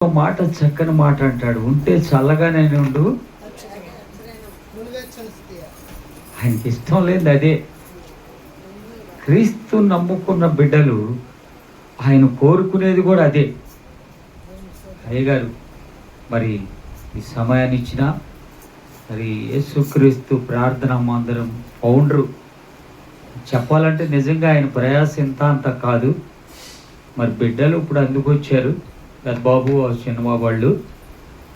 మాట చక్కని మాట అంటాడు, ఉంటే చల్లగానే ఉండు. ఆయనకి ఇష్టం లేదు అదే. క్రీస్తు నమ్ముకున్న బిడ్డలు ఆయన కోరుకునేది కూడా అదే. అయ్యగారు మరి ఈ సమయాన్ని ఇచ్చిన మరి యేసుక్రీస్తు ప్రార్థన మందిరం ఫౌండరు చెప్పాలంటే నిజంగా ఆయన ప్రయాస ఇంత అంత కాదు. మరి బిడ్డలు ఇప్పుడు అందుకొచ్చారు, పెద్దబాబు చిన్నబాబు వాళ్ళు,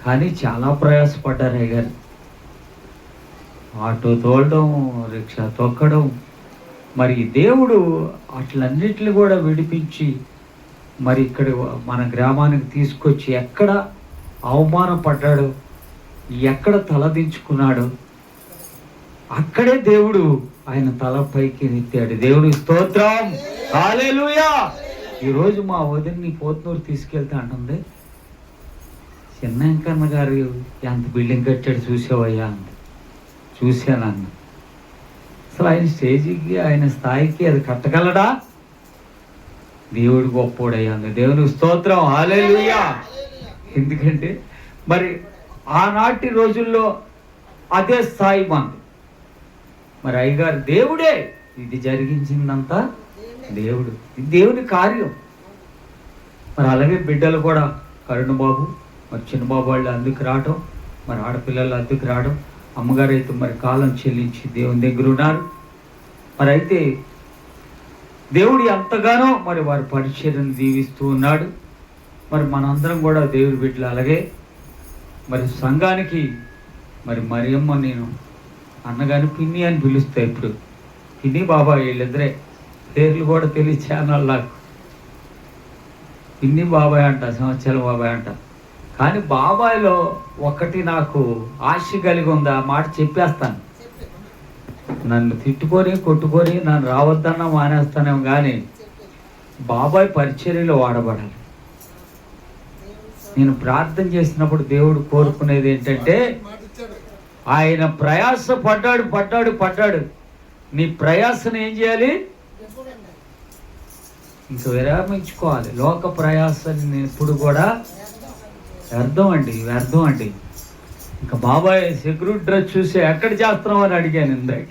కానీ చాలా ప్రయాసపడ్డారు అయ్యగారు. ఆటో తోలడం, రిక్షా తొక్కడం, మరి దేవుడు అట్లన్నిటిని కూడా విడిపించి మరి ఇక్కడ మన గ్రామానికి తీసుకొచ్చి ఎక్కడ అవమానపడ్డాడు, ఎక్కడ తలదించుకున్నాడు, అక్కడే దేవుడు ఆయన తల పైకి నెత్తాడు. దేవుడు స్తోత్రం, హల్లెలూయా. ఈరోజు మా వదిన్ని పోతునూరు తీసుకెళ్తా అంటుంది, చిన్న వెంకన్న గారు ఎంత బిల్డింగ్ కట్టాడు చూసావయ్యా అంది. చూశానన్న. అసలు ఆయన స్టేజీకి ఆయన స్థాయికి అది కట్టగలడా? దేవుడు గొప్పోడయ్యా అంది. దేవుని స్తోత్రం, హల్లెలూయా. ఎందుకంటే మరి ఆనాటి రోజుల్లో అదే స్థాయి మంది. మరి అయ్యగారు దేవుడే, ఇది జరిగించిందంతా దేవుడు, ఇది దేవుని కార్యం. మరి అలాగే బిడ్డలు కూడా కరుణబాబు మరి చిన్నబాబు వాళ్ళు అందుకు రావటం, మరి ఆడపిల్లలు అందుకు రావడం, అమ్మగారు అయితే మరి కాలం చెల్లించి దేవుని దగ్గర ఉన్నారు. మరి అయితే దేవుడు ఎంతగానో మరి వారి పరిచర్యను దీవిస్తూ ఉన్నాడు. మరి మనందరం కూడా దేవుడి బిడ్డలు. అలాగే మరి సంఘానికి మరి మరియమ్మ నేను అన్నగాని పిన్ని అని పిలుస్తా. ఇప్పుడు పిన్ని బాబాయ్ వీళ్ళిద్దరే, పేర్లు కూడా తెలియచేయాలి నాకు. పిన్ని బాబాయ్ అంట, సంవత్సరాల బాబాయ్ అంట. కానీ బాబాయ్లో ఒకటి నాకు ఆశ కలిగి ఉంది, ఆ మాట చెప్పేస్తాను. నన్ను తిట్టుకొని కొట్టుకొని నన్ను రావద్దన్నా మానేస్తానేమో, కానీ బాబాయ్ పరిచర్యలో వాడబడాలి. నేను ప్రార్థన చేసినప్పుడు దేవుడు కోరుకునేది ఏంటంటే, ఆయన ప్రయాస పడ్డాడు. నీ ప్రయాసను ఏం చేయాలి? ఇంక విరామించుకోవాలి. లోక ప్రయాసాన్ని ఎప్పుడు కూడా వ్యర్థం అండి. ఇంకా బాబాయ్ సెక్యూరిటీ డ్రెస్ చూసి ఎక్కడ చేస్తున్నావు అని అడిగాను ఇందాక.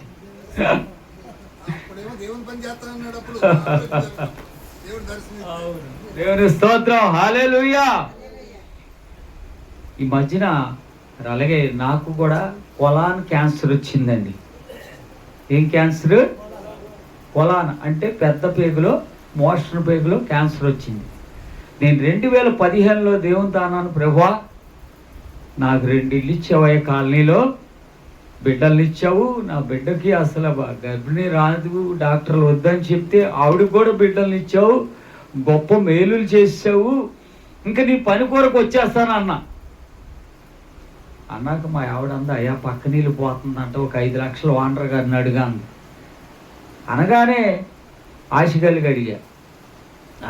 దేవుని స్తోత్రం, హల్లెలూయా. ఈ మధ్యన అలాగే నాకు కూడా కొలాన్ క్యాన్సర్ వచ్చిందండి. ఏం క్యాన్సర్? కొలాన్ అంటే పెద్ద పేగులో, మోషన్ పేగులో క్యాన్సర్ వచ్చింది. నేను 2015లో దేవుని దానాను, ప్రభువా నాకు 2 ఇళ్ళు ఇచ్చావయ్య, కాలనీలో బిడ్డలు ఇచ్చావు, నా బిడ్డకి అసలు గర్భిణీ రాదు, డాక్టర్లు వద్దని చెప్తే ఆవిడకి కూడా బిడ్డలు ఇచ్చావు, గొప్ప మేలులు చేసావు, ఇంకా నీ పని కొరకు వచ్చేస్తాను అన్నాక మా ఆవిడ అంది, అయ్యా పక్క నీళ్ళు పోతుందంట, ఒక 5 లక్షలు వాండర్ గారిని అడిగాను. అనగానే ఆశ కలిగి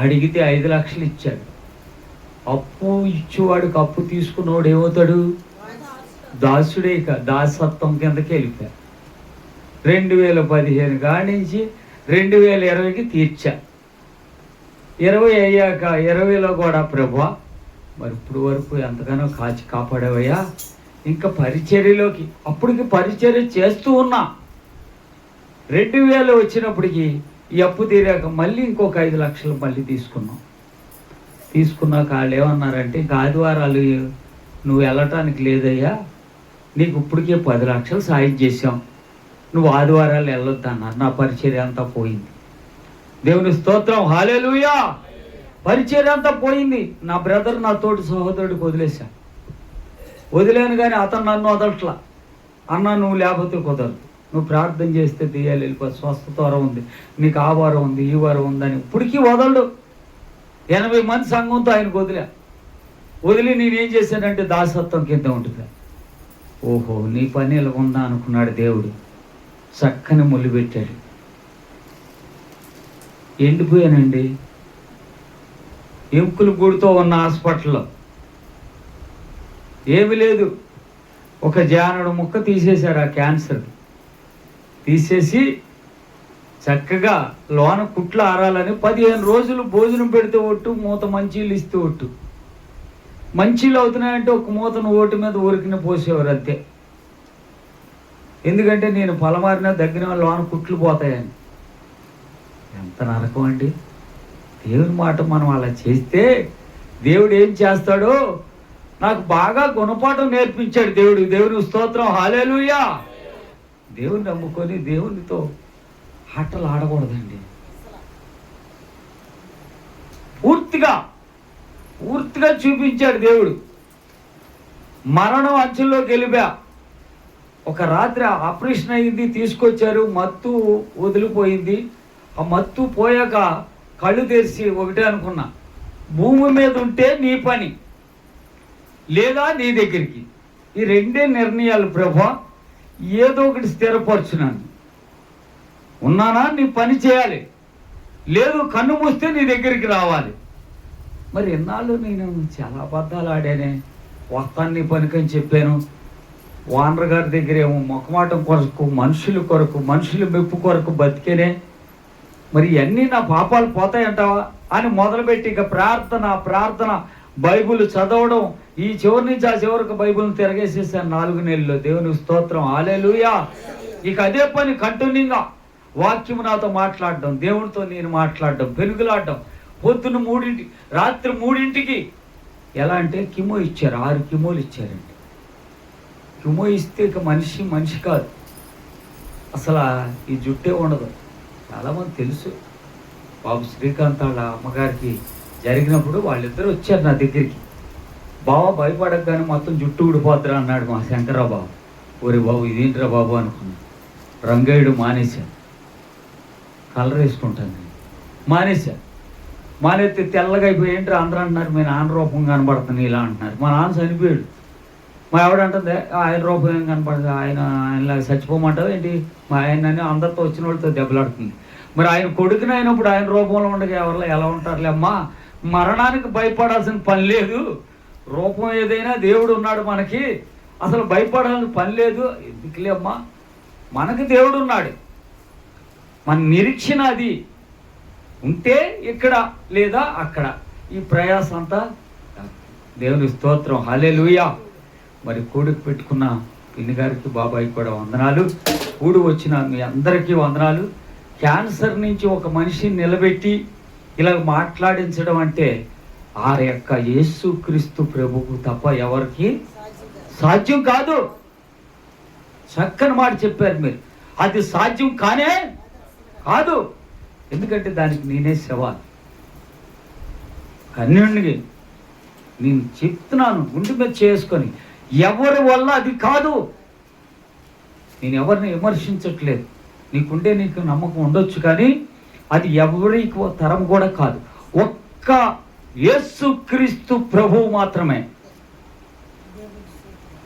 అడిగితే 5 లక్షలు ఇచ్చాడు. అప్పు ఇచ్చేవాడికి అప్పు తీసుకున్నవాడు ఏమవుతాడు? దాసుడే. ఇక దాసత్వం కిందకి వెళ్ళిపోయాడు. 2015 కాడి నుంచి 2020కి తీర్చా. 20 అయ్యాక 20లో కూడా ప్రభువా మరి ఇప్పుడు వరకు ఎంతగానో కాపాడేవయ్యా, ఇంకా పరిచర్యలోకి, అప్పటికి పరిచర్య చేస్తూ ఉన్నా. 2000 వచ్చినప్పటికి ఈ అప్పు తీరాక మళ్ళీ ఇంకొక 5 లక్షలు మళ్ళీ తీసుకున్నాక వాళ్ళు ఏమన్నారంటే, ఇంకా ఆదివారాలు నువ్వు వెళ్ళటానికి లేదయ్యా, నీకు ఇప్పటికే 10 లక్షలు సాయం చేశాం, నువ్వు ఆదివారాలు వెళ్ళొద్దు అన్నారు. నా పరిచర్య అంతా పోయింది. దేవుని స్తోత్రం, హల్లెలూయా. పరిచర్య అంతా పోయింది. నా బ్రదర్, నా తోటి సహోదరుడికి వదిలేను, కానీ అతను నన్ను వదలట్లా. అన్నా నువ్వు లేకపోతే కుదరదు, నువ్వు ప్రార్థన చేస్తే తీయాలి, వెళ్ళిపో, స్వస్థత వరం ఉంది, నీకు ఆ వారం ఉంది, ఈ వారం ఉందని ఇప్పటికీ వదలడు. 80 మంది సంఘంతో ఆయనకు వదిలి నేనేం చేశానంటే దాసత్వం కింద ఉంటుంది. ఓహో నీ పని ఇలా ఉందా అనుకున్నాడు దేవుడు. చక్కని ముళ్ళు పెట్టాడు. ఎండిపోయానండి. ఎముకలు గూడుతో ఉన్న హాస్పిటల్లో ఏమి లేదు, ఒక జానడు ముక్క తీసేశాడు. ఆ క్యాన్సర్ తీసేసి చక్కగా లోన కుట్లు ఆరాలని 15 రోజులు భోజనం పెడితే ఒట్టు, మూత మంచీళ్ళు ఇస్తూ ఒట్టు. మంచిలు అవుతున్నాయంటే ఒక మూతను ఓటు మీద ఊరికిన పోసేవారు అంతే. ఎందుకంటే నేను పొలమారిన దగ్గర లోన కుట్లు పోతాయని. ఎంత నరకం అండి! దేవుని మాట మనం అలా చేస్తే దేవుడు ఏం చేస్తాడో నాకు బాగా గుణపాఠం నేర్పించాడు దేవుడు. దేవుని స్తోత్రం, హల్లెలూయా. దేవుని నమ్ముకొని దేవునితో ఆటలు ఆడకూడదండి. పూర్తిగా చూపించాడు దేవుడు. మరణం అంచుల్లోకి వెళ్ళిపోయా. ఒక రాత్రి ఆపరేషన్ అయింది, తీసుకొచ్చారు, మత్తు వదిలిపోయింది. ఆ మత్తు పోయాక కళ్ళు తెరిచి ఒకటే అనుకున్నా, భూమి మీద ఉంటే నీ పని లేదా నీ దగ్గరికి. ఈ రెండే నిర్ణయాలు ప్రభా, ఏదో ఒకటి స్థిరపరచున్నాను. ఉన్నానా నీ పని చేయాలి, లేదు కన్ను మూస్తే నీ దగ్గరికి రావాలి. మరి ఎన్నాళ్ళు నేను చాలా అబద్ధాలు ఆడానే. వస్తాను నీ పనికని చెప్పాను. ఓనర్ గారి దగ్గర ఏమో మొక్కమాటం కొరకు, మనుషుల మెప్పు కొరకు బతికేనే. మరి ఇవన్నీ నా పాపాలు పోతాయంటావా అని మొదలుపెట్టి ఇక ప్రార్థన బైబిల్ చదవడం. ఈ చివరి నుంచి ఆ చివరికి బైబిల్ని తిరగేసేసాను 4 నెలల్లో. దేవుని స్తోత్రం, హల్లెలూయా. ఇక అదే పని కంటిన్యూగా వాక్యం నాతో మాట్లాడడం, దేవునితో నేను మాట్లాడడం, పెనుగులాడడం. పొద్దున్న 3 రాత్రి 3 ఎలా అంటే కిమో ఇచ్చారు, 6 కిమోలు ఇచ్చారండి. కిమో ఇస్తే ఇక మనిషి కాదు, అసలు ఈ జుట్టే ఉండదు. చాలామంది తెలుసు. బాబు శ్రీకాంత్ వాళ్ళ అమ్మగారికి జరిగినప్పుడు వాళ్ళిద్దరు వచ్చారు నా దగ్గరికి. బావ భయపడగానే మొత్తం జుట్టు ఊడిపోద్దురా అన్నాడు మా శంకర్రావు బాబు. ఓరే బాబు ఇదేంటిరా బాబు అనుకున్నాను. రంగేయుడు మానేశాను, కలర్ వేసుకుంటాను నేను. మానేస్తే తెల్లగా అయిపోయి ఏంటి అందరూ అంటున్నారు, మీ నాన్న రూపం కనబడుతుంది ఇలా అంటున్నారు. మా నాన్న చనిపోయాడు. మా ఆవిడ అంటుంది ఆయన రూపం ఏం కనపడుతుంది, ఆయనలాగా చచ్చిపోమంటావు ఏంటి, మా ఆయన అందరితో వచ్చిన వాళ్ళతో దెబ్బలాడుతుంది. మరి ఆయన కొడుకుని అయినప్పుడు ఆయన రూపంలో ఉండగా ఎవరిలో ఎలా ఉంటారులే అమ్మా. మరణానికి భయపడాల్సిన పని లేదు. రూపం ఏదైనా దేవుడు ఉన్నాడు మనకి, అసలు భయపడాల్సిన పని లేదు. ఎందుకులే అమ్మా, మనకి దేవుడు ఉన్నాడు. మన నిరీక్షణ అది ఉంటే ఇక్కడ లేదా అక్కడ. ఈ ప్రయాసం అంతా దేవుని స్తోత్రం, హల్లెలూయా. మరి కూడికి పెట్టుకున్న పిన్ని గారికి బాబాయికి కూడా వందనాలు. కూడి వచ్చిన మీ అందరికీ వందనాలు. క్యాన్సర్ నుంచి ఒక మనిషిని నిలబెట్టి ఇలా మాట్లాడించడం అంటే ఆ యొక్క యేసుక్రీస్తు ప్రభువు తప్ప ఎవరికి సాధ్యం కాదు. చక్కని మాట చెప్పారు మీరు. అది సాధ్యం కానే కాదు. ఎందుకంటే దానికి నేనే సవాల్. కన్యుడికి నేను చెప్తున్నాను, గుండె మీద చేసుకొని, ఎవరి వల్ల అది కాదు. నేను ఎవరిని విమర్శించట్లేదు. నీకు నమ్మకం ఉండొచ్చు, కానీ అది ఎవరికి తరం కూడా కాదు. ఒక్క యేసుక్రీస్తు ప్రభువు మాత్రమే.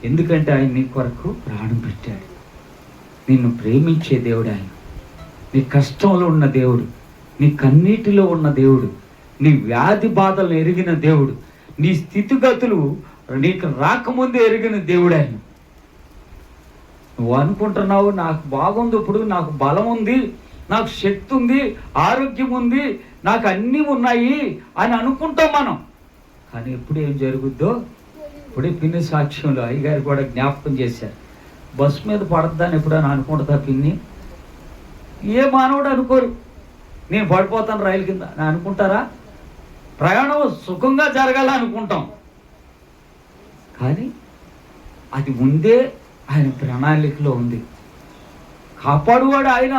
ఎందుకంటే ఆయన నీ కొరకు ప్రాణం పెట్టాడు. నిన్ను ప్రేమించే దేవుడు ఆయన. నీ కష్టంలో ఉన్న దేవుడు, నీ కన్నీటిలో ఉన్న దేవుడు, నీ వ్యాధి బాధలను ఎరిగిన దేవుడు, నీ స్థితిగతులు నీకు రాకముందే ఎరిగిన దేవుడు ఆయన. నువ్వు అనుకుంటున్నావు నాకు బాగుంది, ఇప్పుడు నాకు బలం ఉంది, నాకు శక్తి ఉంది, ఆరోగ్యం ఉంది, నాకు అన్నీ ఉన్నాయి అని అనుకుంటాం మనం. కానీ ఎప్పుడు ఏం జరుగుద్దో ఇప్పుడే పిన్ని సాక్ష్యంలో అయ్యగారు కూడా జ్ఞాపకం చేశారు. బస్సు మీద పడద్దని ఎప్పుడైనా అనుకుంటుందా పిన్ని? ఏ మానవుడు అనుకోరు. నేను పడిపోతాను రైలు కింద అని అనుకుంటారా? ప్రయాణం సుఖంగా జరగాల అనుకుంటాం, కానీ అది ముందే ఆయన ప్రణాళికలో ఉంది. కాపాడువాడు ఆయన.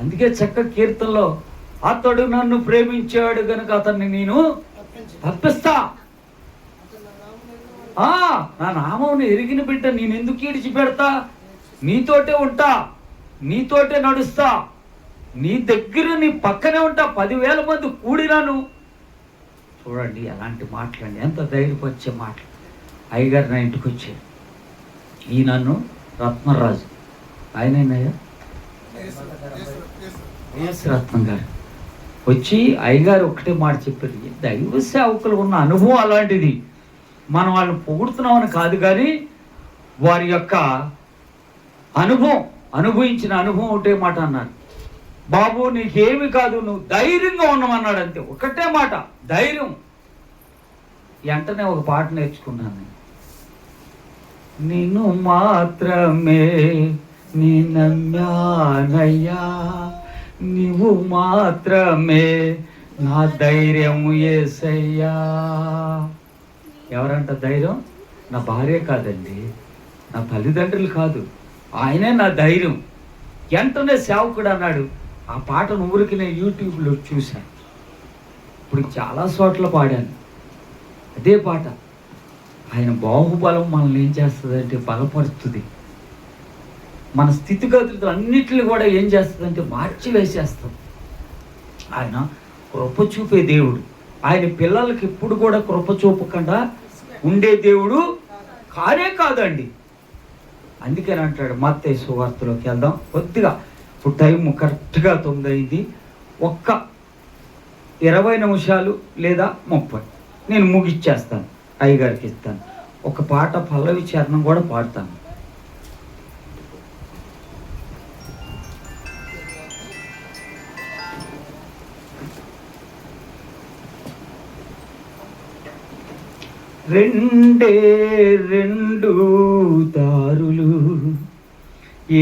అందుకే చక్క కీర్తనలో అతడు నన్ను ప్రేమించాడు గనుక అతన్ని నేను తప్పిస్తా. నా నామమును ఎరిగిన బిడ్డ నేను ఎందుకు విడిచిపెడతా? నీతోటే ఉంటా, నీతోటే నడుస్తా, నీ దగ్గర నీ పక్కనే ఉంటా. 10,000 మంది కూడినాను. చూడండి ఎలాంటి మాటలండి, ఎంత ధైర్యపరిచే మాటలు. అయ్యగారు నా ఇంటికి వచ్చారు. ఈయనను రత్నరాజు, ఆయనయ్యా రత్నం గారు వచ్చి అయ్యగారు ఒకటే మాట చెప్పారు. దైవ సేవకులు ఉన్న అనుభవం అలాంటిది. మనం వాళ్ళని పొగుడుతున్నామని కాదు, కానీ వారి యొక్క అనుభవించిన అనుభవం ఒకటే మాట అన్నారు. బాబు నీకేమి కాదు, నువ్వు ధైర్యంగా ఉండమన్నాడు. అంతే, ఒకటే మాట, ధైర్యం. వెంటనే ఒక పాట నేర్చుకున్నాను. నిన్ను మాత్రమే నీ నమ్మానయ్యా, నీవు మాత్రమే నా ధైర్యం యేసయ్యా. ఎవరంట ధైర్యం? నా భార్య కాదండి, నా తల్లిదండ్రులు కాదు, ఆయనే నా ధైర్యం. వెంటనే సేవకుడు అన్నాడు. ఆ పాటను ఊరికి నేను యూట్యూబ్లో చూశాను. ఇప్పుడు చాలా చోట్ల పాడాను అదే పాట. ఆయన బాహుబలం మనల్ని ఏం చేస్తుందంటే బలపరుస్తుంది. మన స్థితిగతులు అన్నిటిని కూడా ఏం చేస్తుందంటే మార్చి వేసేస్తాం. ఆయన కృప చూపే దేవుడు. ఆయన పిల్లలకి ఎప్పుడు కూడా కృప చూపకుండా ఉండే దేవుడు కానే కాదండి. అందుకని అంటాడు. మత్తయి సువార్తలోకి వెళ్దాం కొద్దిగా. ఇప్పుడు టైం కరెక్ట్గా 9 అయింది. ఒక్క 20 నిమిషాలు లేదా 30 నేను ముగిచ్చేస్తాను, అయ్యగారికి ఇస్తాను. ఒక పాట పల్లవి చరణం కూడా పాడతాను. రెండే రెండు దారులు,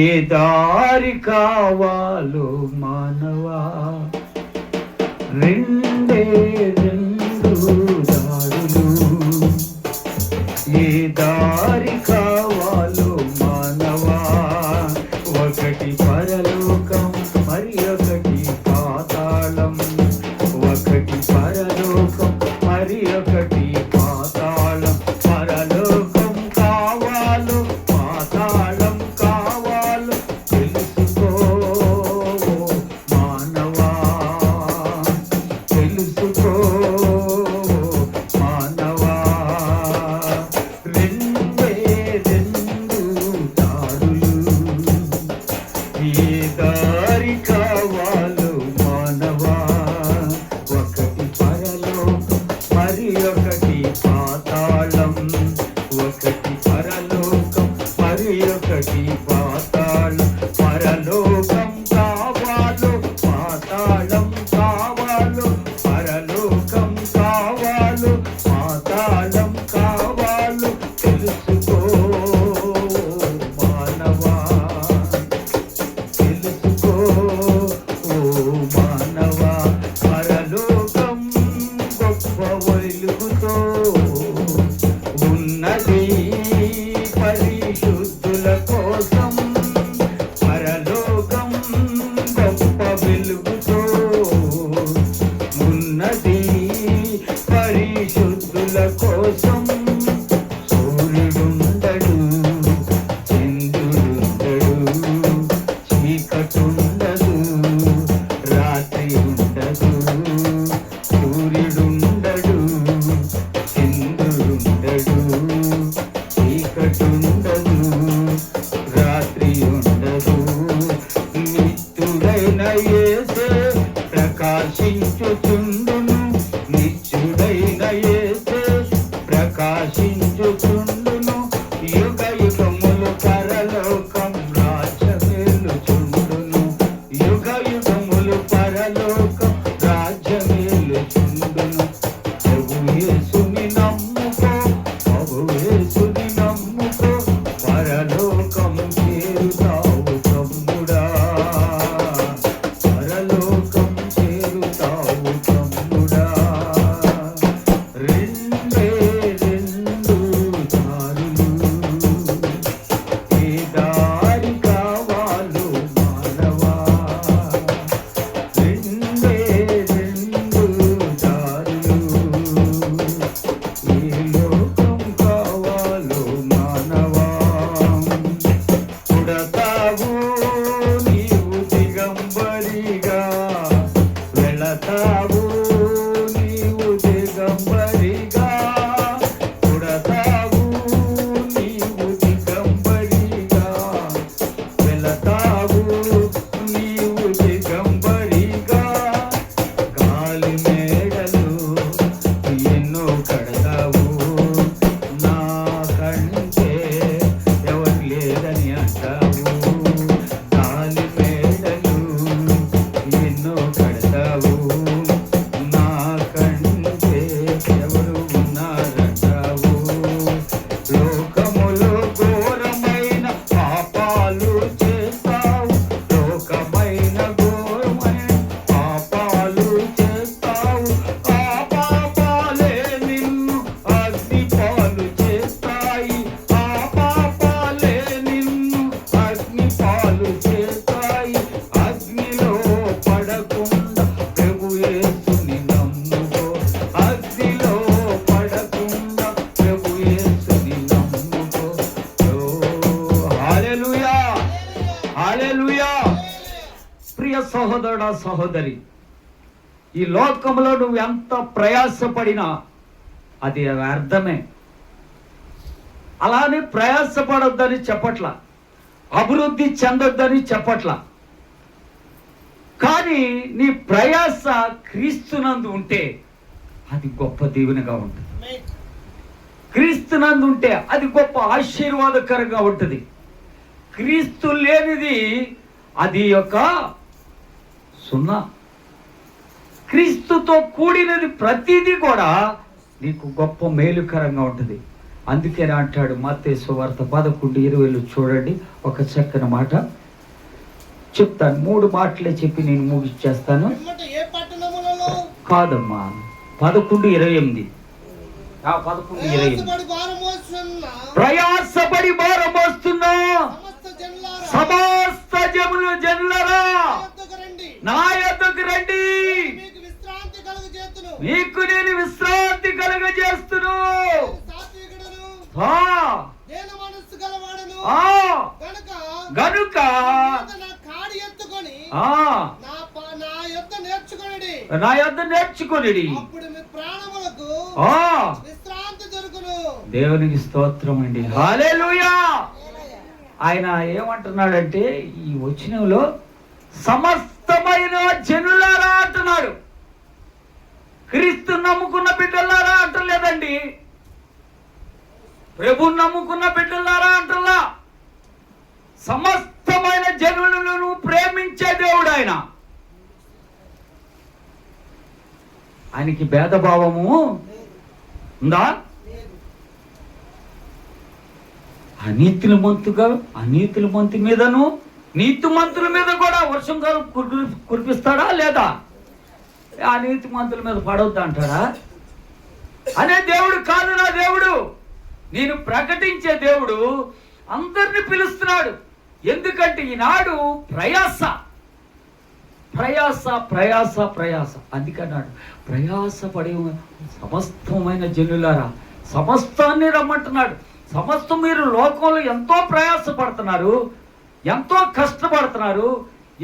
ఏ దారి కావాలో మానవా. రెండే రెండు దారులు, ఏ దారి కావాలో మానవా. ఒకటి పరలోకం, మరి ఒకటి పాతాళం. ఒకటి పరలోకం, మరి ఒకటి పాతాళం. పరలోకం కావాలో పాతాళం కావాలో తెలుసుకో మానవా, తెలుసుకో మానవా. రెండే రెండు దారులు, ఏ దారి కావాలో మానవా. ఒకటి పరలోకం, మరి ఒకటి పాతాళం. ఒకటి పరలోకం, మరి ఒకటి పాతాళం. పరలోకం కావాలో పాతాళం కావాలో, పరలోకం కావాలో పాతాళం కావాలో తెలుసుకో మానవా, తెలుసుకో ఓ మానవా. పరలోకం గొప్ప వెలుగుతో ఉన్నది పరిశుద్ధుల కోసం. పరలోకం గొప్ప వెలుగుతో ఉన్నది పరిశుద్ధుల కోసం. సూర్యుడుండడు, చంద్రుడుండడు, చీకటుండదు, రాత్రి ఉండదు. సూర్యుడుండడు, చంద్రుడుండడు, చీకటుండదు, రాత్రి ఉండదు. నిత్యుడైన యేసే ప్రకాశించుచుండును. నిత్యుడైన యేసే ప్రకాశించుచుండును. యుగ యుగములు పరలోకం రాజ్యమేలుచుండును. యుగ యుగములు పరలోకం రాజ్యమేలుచుండును. ప్రభు యేసుని నమ్ముకో, ప్రభు యేసుని నమ్ముకో, పరలోకం చేరుతావు తమ్ముడా, పరలోకం చేరుతావు తమ్ముడా. రెండే రెండు సహోదరుడా, సహోదరి, ఈ లోకంలో నువ్వు ఎంత ప్రయాసపడినా అది వ్యర్థమే. అలానే ప్రయాసపడొద్దని చెప్పట్ల, అభివృద్ధి చెందొద్దని చెప్పట్ల. కానీ నీ ప్రయాస క్రీస్తునందు ఉంటే అది గొప్ప దీవెనగా ఉంటుంది. క్రీస్తునందు ఉంటే అది గొప్ప ఆశీర్వాదకరంగా ఉంటుంది. క్రీస్తు లేనిది అది యొక్క సున్నా. క్రీస్తుతో కూడినది ప్రతిదీ కూడా నీకు గొప్ప మేలుకరంగా ఉంటుంది. అందుకే అంటాడు మత్తయి సువార్త 11:20 చూడండి, ఒక చక్కని మాట చెప్తాను. 3 మాటలే చెప్పి నేను ముగిచ్చేస్తాను. కాదమ్మా, 11:28. 11:28 ప్రయాసపడి భారం మోస్తున్నా సమస్త జనులరా నా యొద్దకు రండి, మీకు నేను విశ్రాంతి కలుగజేస్తును. గనుక నా యొద్ద నేర్చుకొనిడి, దేవునికి స్తోత్రం అండి. హల్లెలూయా. ఆయన ఏమంటున్నాడంటే ఈ వచనంలో సమస్తమైన జనులారా అంటున్నాడు. క్రీస్తు నమ్ముకున్న బిడ్డలారా అంటలేదండి, ప్రభు నమ్ముకున్న బిడ్డలారా అంటలా. సమస్తమైన జనులను ప్రేమించే దేవుడు ఆయన. ఆయనకి భేదభావము ఉందా? అనీతుల మంతు మీదను నీతిమంతుల మీద కూడా వర్షం కురిపిస్తాడా లేదా? ఆ నీతిమంతుల మీద పడవద్దు అంటాడా? అనే దేవుడు కాదు నా దేవుడు. నేను ప్రకటించే దేవుడు అందరిని పిలుస్తున్నాడు. ఎందుకంటే ఈనాడు ప్రయాస ప్రయాస ప్రయాస ప్రయాస అందుకన్నాడు, ప్రయాసపడే సమస్తమైన జనులారా, సమస్తాన్ని రమ్మంటున్నాడు. సమస్తం మీరు లోకంలో ఎంతో ప్రయాసపడుతున్నారు, ఎంతో కష్టపడుతున్నారు,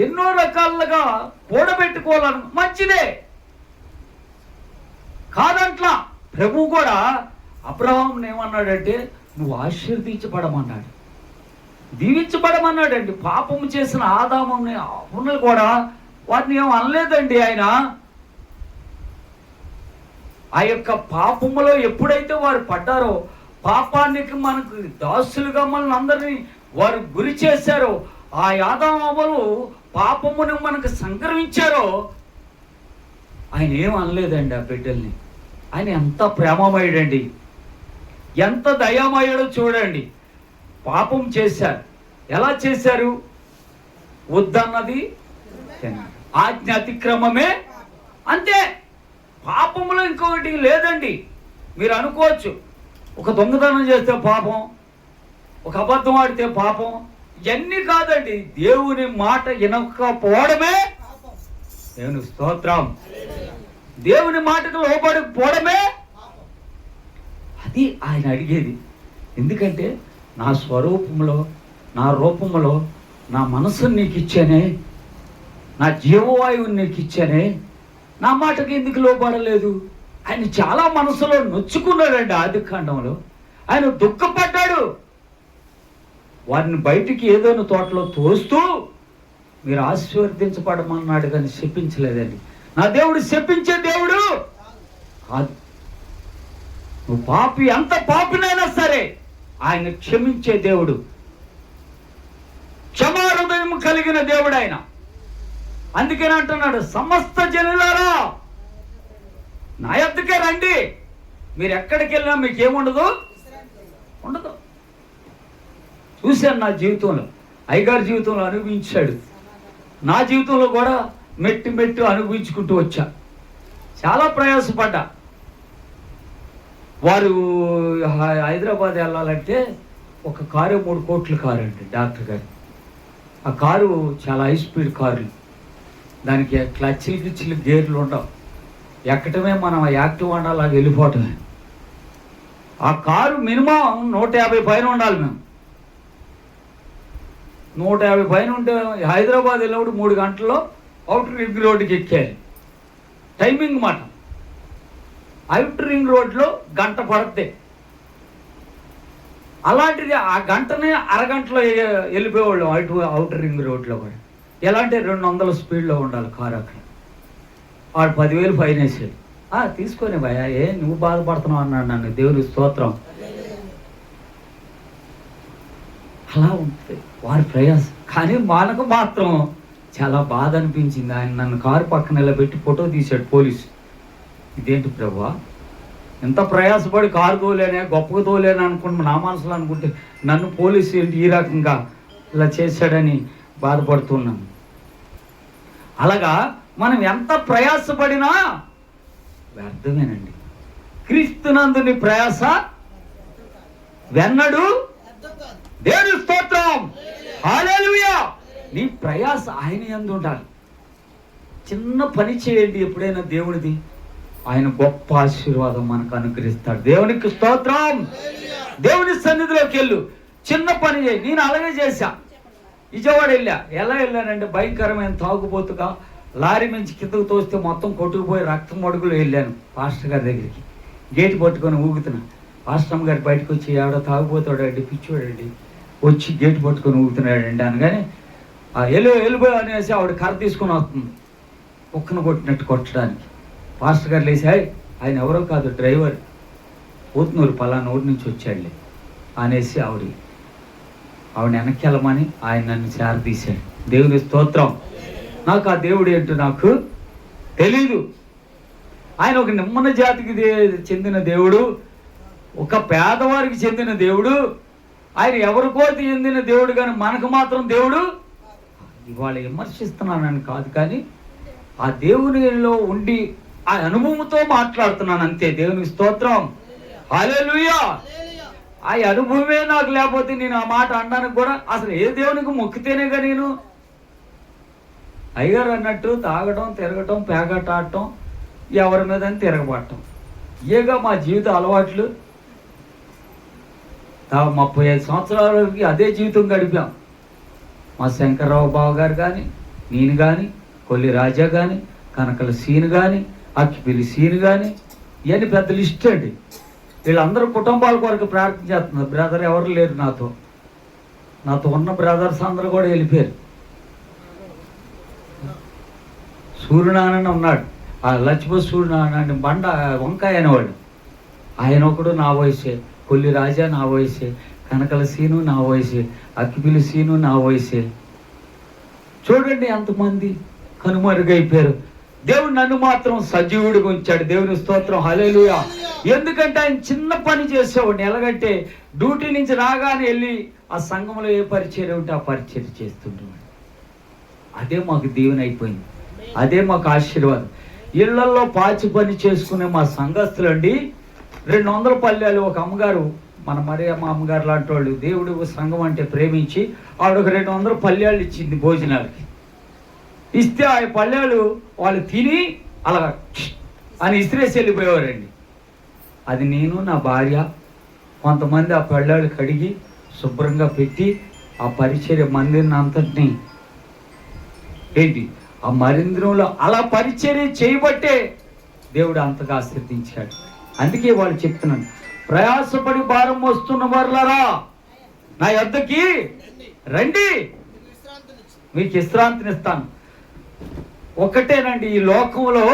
ఎన్నో రకాలుగా కూడబెట్టుకోవాలను, మంచిదే కాదంట్లా. ప్రభు కూడా అబ్రహాంని ఏమన్నాడంటే నువ్వు ఆశీర్వదించబడమన్నాడు, దీవించబడమన్నాడండి. పాపము చేసిన ఆదాముని అవును కూడా వారిని ఏం అనలేదండి. ఆయన ఆ యొక్క పాపములో ఎప్పుడైతే వారు పడ్డారో, పాపానికి మనకు దాసులుగా మనల్ని అందరినీ వారు గురి చేశారో, ఆ ఆదాములు పాపమును మనకు సంక్రమించారో, ఆయన ఏం అనలేదండి ఆ బిడ్డల్ని. ఆయన ఎంత ప్రేమమయుడండి, ఎంత దయామయుడో చూడండి. పాపం చేశారు, ఎలా చేశారు? వద్దన్నది ఆజ్ఞ అతిక్రమమే, అంతే. పాపములో ఇంకొకటి లేదండి. మీరు అనుకోవచ్చు ఒక దొంగతనం చేస్తే పాపం, ఒక అబద్ధం ఆడితే పాపం, ఇవన్నీ కాదండి. దేవుని మాట వినకపోవడమే, దేవుని స్తోత్రం, దేవుని మాటకు లోబడకపోవడమే అది ఆయన అడిగేది. ఎందుకంటే నా స్వరూపంలో, నా రూపంలో నా మనసుని నీకు ఇచ్చానే, నా జీవవాయువుని నీకు ఇచ్చానే, నా మాటకి ఎందుకు లోబడలేదు? ఆయన చాలా మనసులో నొచ్చుకున్నాడండి. ఆదికాండంలో ఆయన దుఃఖపడ్డాడు. వారిని బయటికి ఏదోని తోటలో తోస్తూ మీరు ఆశీర్వదించబడమన్నాడు కానీ శపించలేదండి. నా దేవుడు శపించే దేవుడు కాదు. నువ్వు పాపి, ఎంత పాపినైనా సరే ఆయన క్షమించే దేవుడు, క్షమాహృదయం కలిగిన దేవుడు ఆయన. అందుకని అంటున్నాడు సమస్త జనులారా నా యొద్దకే రండి. మీరు ఎక్కడికి వెళ్ళినా మీకు ఏముండదు, ఉండదు. చూశాను నా జీవితంలో, అయ్యగారి జీవితంలో అనుభవించాడు, నా జీవితంలో కూడా మెట్టు అనుభవించుకుంటూ వచ్చా. చాలా ప్రయాసపడ్డా. వారు హైదరాబాద్ వెళ్ళాలంటే ఒక కారు 3 కోట్ల కారు అండి డాక్టర్ గారు. ఆ కారు చాలా హై స్పీడ్ కారు, దానికి క్లచ్లు గేర్లు ఉండవు, ఎక్కటమే మనం యాక్టివ్ ఉండాలి, అది వెళ్ళిపోవటమే. ఆ కారు మినిమం 150 పైన ఉండాలి. మేము 150 పైన ఉంటే హైదరాబాద్ వెళ్ళినప్పుడు 3 గంటల్లో అవుటర్ రింగ్ రోడ్డుకి ఎక్కారు. టైమింగ్ మాట, అవుటర్ రింగ్ రోడ్లో గంట పడుతుంది. అలాంటిది ఆ గంటనే అరగంటలో వెళ్ళిపోయేవాళ్ళం అవుటర్ రింగ్ రోడ్లో కూడా. ఎలా అంటే 200 స్పీడ్లో ఉండాలి కారు. అక్కడ వాడు 10,000 ఫైన్ వేసాడు. తీసుకొని భయ, నువ్వు బాధపడుతున్నావు అన్నాడు నన్ను. దేవుని స్తోత్రం. అలా ఉంటుంది వారి ప్రయాసం. కానీ మనకు మాత్రం చాలా బాధ అనిపించింది. ఆయన నన్ను కారు పక్కన నిలబెట్టి ఫోటో తీశాడు పోలీసు. ఇదేంటి ప్రభువా, ఎంత ప్రయాసపడి కారు తోలేనే, గొప్పగా తోలేని అనుకుంటున్నా నా మనసులో అనుకుంటే, నన్ను పోలీసు ఏంటి ఈ రకంగా ఇలా చేశాడని బాధపడుతున్నాను. అలాగా మనం ఎంత ప్రయాసపడినా వ్యర్థమేనండి. క్రీస్తునందు నీ ప్రయాస వెన్నడు. దేవుని స్తోత్రం, హల్లెలూయా. నీ ప్రయాస ఆయన యందు ఉండాలి. చిన్న పని చేయండి ఎప్పుడైనా దేవుడిది, ఆయన గొప్ప ఆశీర్వాదం మనకు అనుగ్రహిస్తాడు. దేవునికి స్తోత్రం. దేవుని సన్నిధిలోకి వెళ్ళు, చిన్న పని చేయి. నేను అలాగే చేశా. విజయవాడ ఎలా వెళ్ళానంటే భయంకరమైన తాగుబోతుగా లారీ నుంచి కిందకు తోస్తే మొత్తం కొట్టుకుపోయి రక్తం మడుగులు వెళ్ళాను పాస్టర్ గారి దగ్గరికి. గేట్ పట్టుకొని ఊగుతున్నా. పాస్టర్ గారు బయటకు వచ్చి ఎవడో తాగుపోతాడండి, పిచ్చివాడండి, వచ్చి గేట్ పట్టుకొని ఊగుతున్నాడండి అనగానే వెళ్ళిపోయి అనేసి ఆవిడ కర్ర తీసుకొని వస్తుంది కుక్కను కొట్టినట్టు కొట్టడానికి. పాస్టర్ గారు లేచి, ఆయన ఎవరో కాదు, డ్రైవర్, పోతునూరు పలానా ఊరి నుంచి వచ్చాడులే అనేసి ఆవిడ వెనక్కి వెళ్ళమని ఆయన నన్ను చేరదీశాడు. దేవుని స్తోత్రం. నాకు ఆ దేవుడు ఏంటో నాకు తెలీదు. ఆయన ఒక నిమ్మన జాతికి చెందిన దేవుడు, ఒక పేదవారికి చెందిన దేవుడు. ఆయన ఎవరికో చెందిన దేవుడు, కానీ మనకు మాత్రం దేవుడు. ఇవాళ విమర్శిస్తున్నానని కాదు, కానీ ఆ దేవునిలో ఉండి ఆ అనుభవంతో మాట్లాడుతున్నాను అంతే. దేవునికి స్తోత్రం, హల్లెలూయా. ఆ అనుభవమే నాకు లేకపోతే నేను ఆ మాట అనడానికి కూడా, అసలు ఏ దేవునికి మొక్కితేనేగా నేను. అయ్యారు అన్నట్టు తాగటం, తిరగటం, పేకాట ఆడటం, ఎవరి మీద తిరగబడటం, ఇయేగా మా జీవిత అలవాట్లు. 35 సంవత్సరాలకి అదే జీవితం గడిపాం. మా శంకర్రావు బావ గారు కానీ, నేను కానీ, కొల్లి రాజా కానీ, కనకల సీను కానీ, అక్కిపిల్లి సీను కానీ, ఇవన్నీ పెద్ద లిస్ట్ అండి. వీళ్ళందరూ కుటుంబాల కొరకు ప్రార్థన చేస్తున్నారు. బ్రదర్ ఎవరు లేరు నాతో ఉన్న బ్రదర్స్ అందరూ కూడా వెళ్ళిపోయారు. సూర్యనారాయణ ఉన్నాడు, ఆ లక్ష్మణ్ సూర్యనారాయణ బండ వంకాయ అనేవాడు, ఆయన ఒకడు నా వయసే. కొల్లి రాజా నా వయసే, కనకల సీను నా వయసే, అక్కిపిల్లి సీను నా వయసే. చూడండి ఎంతమంది కనుమరుగైపోయారు. దేవుడు నన్ను మాత్రం సజీవుడిగా ఉంచాడు. దేవుని స్తోత్రం, హల్లెలూయా. ఎందుకంటే ఆయన చిన్న పని చేసేవాడిని. ఎలాగంటే డ్యూటీ నుంచి రాగానే వెళ్ళి ఆ సంఘంలో ఏ పరిచయం ఉంటే ఆ పరిచయం చేస్తుండేవాడు. అదే మాకు దీవెన అయిపోయింది, అదే మాకు ఆశీర్వాదం. ఇళ్లలో పాచి పని చేసుకునే మా సంఘస్థులండి 200 పల్లెలు. ఒక అమ్మగారు, మన మరియమ్మ అమ్మగారు లాంటి వాళ్ళు, దేవుడు సంఘం అంటే ప్రేమించి ఆవిడ ఒక 200 పల్లెలు ఇచ్చింది భోజనాలకి. ఇస్తే ఆ పల్లెలు వాళ్ళు తిని అలా అని ఇస్త్రేసి వెళ్ళిపోయేవారండి. అది నేను, నా భార్య, కొంతమంది ఆ పల్లెలు కడిగి శుభ్రంగా పెట్టి ఆ పరిచర్య మందిరం అంతటిని ఏంటి ఆ మరింద్రంలో అలా పరిచర్య చేయబట్టే దేవుడు అంతగా ఆశీర్వదించాడు. అందుకే వాళ్ళు చెప్తున్నాను, ప్రయాసపడి భారం మోస్తున్న వారులారా నా యొద్దకి రండి, మీకు విశ్రాంతినిస్తాను. ఒకటేనండి, ఈ లోకంలో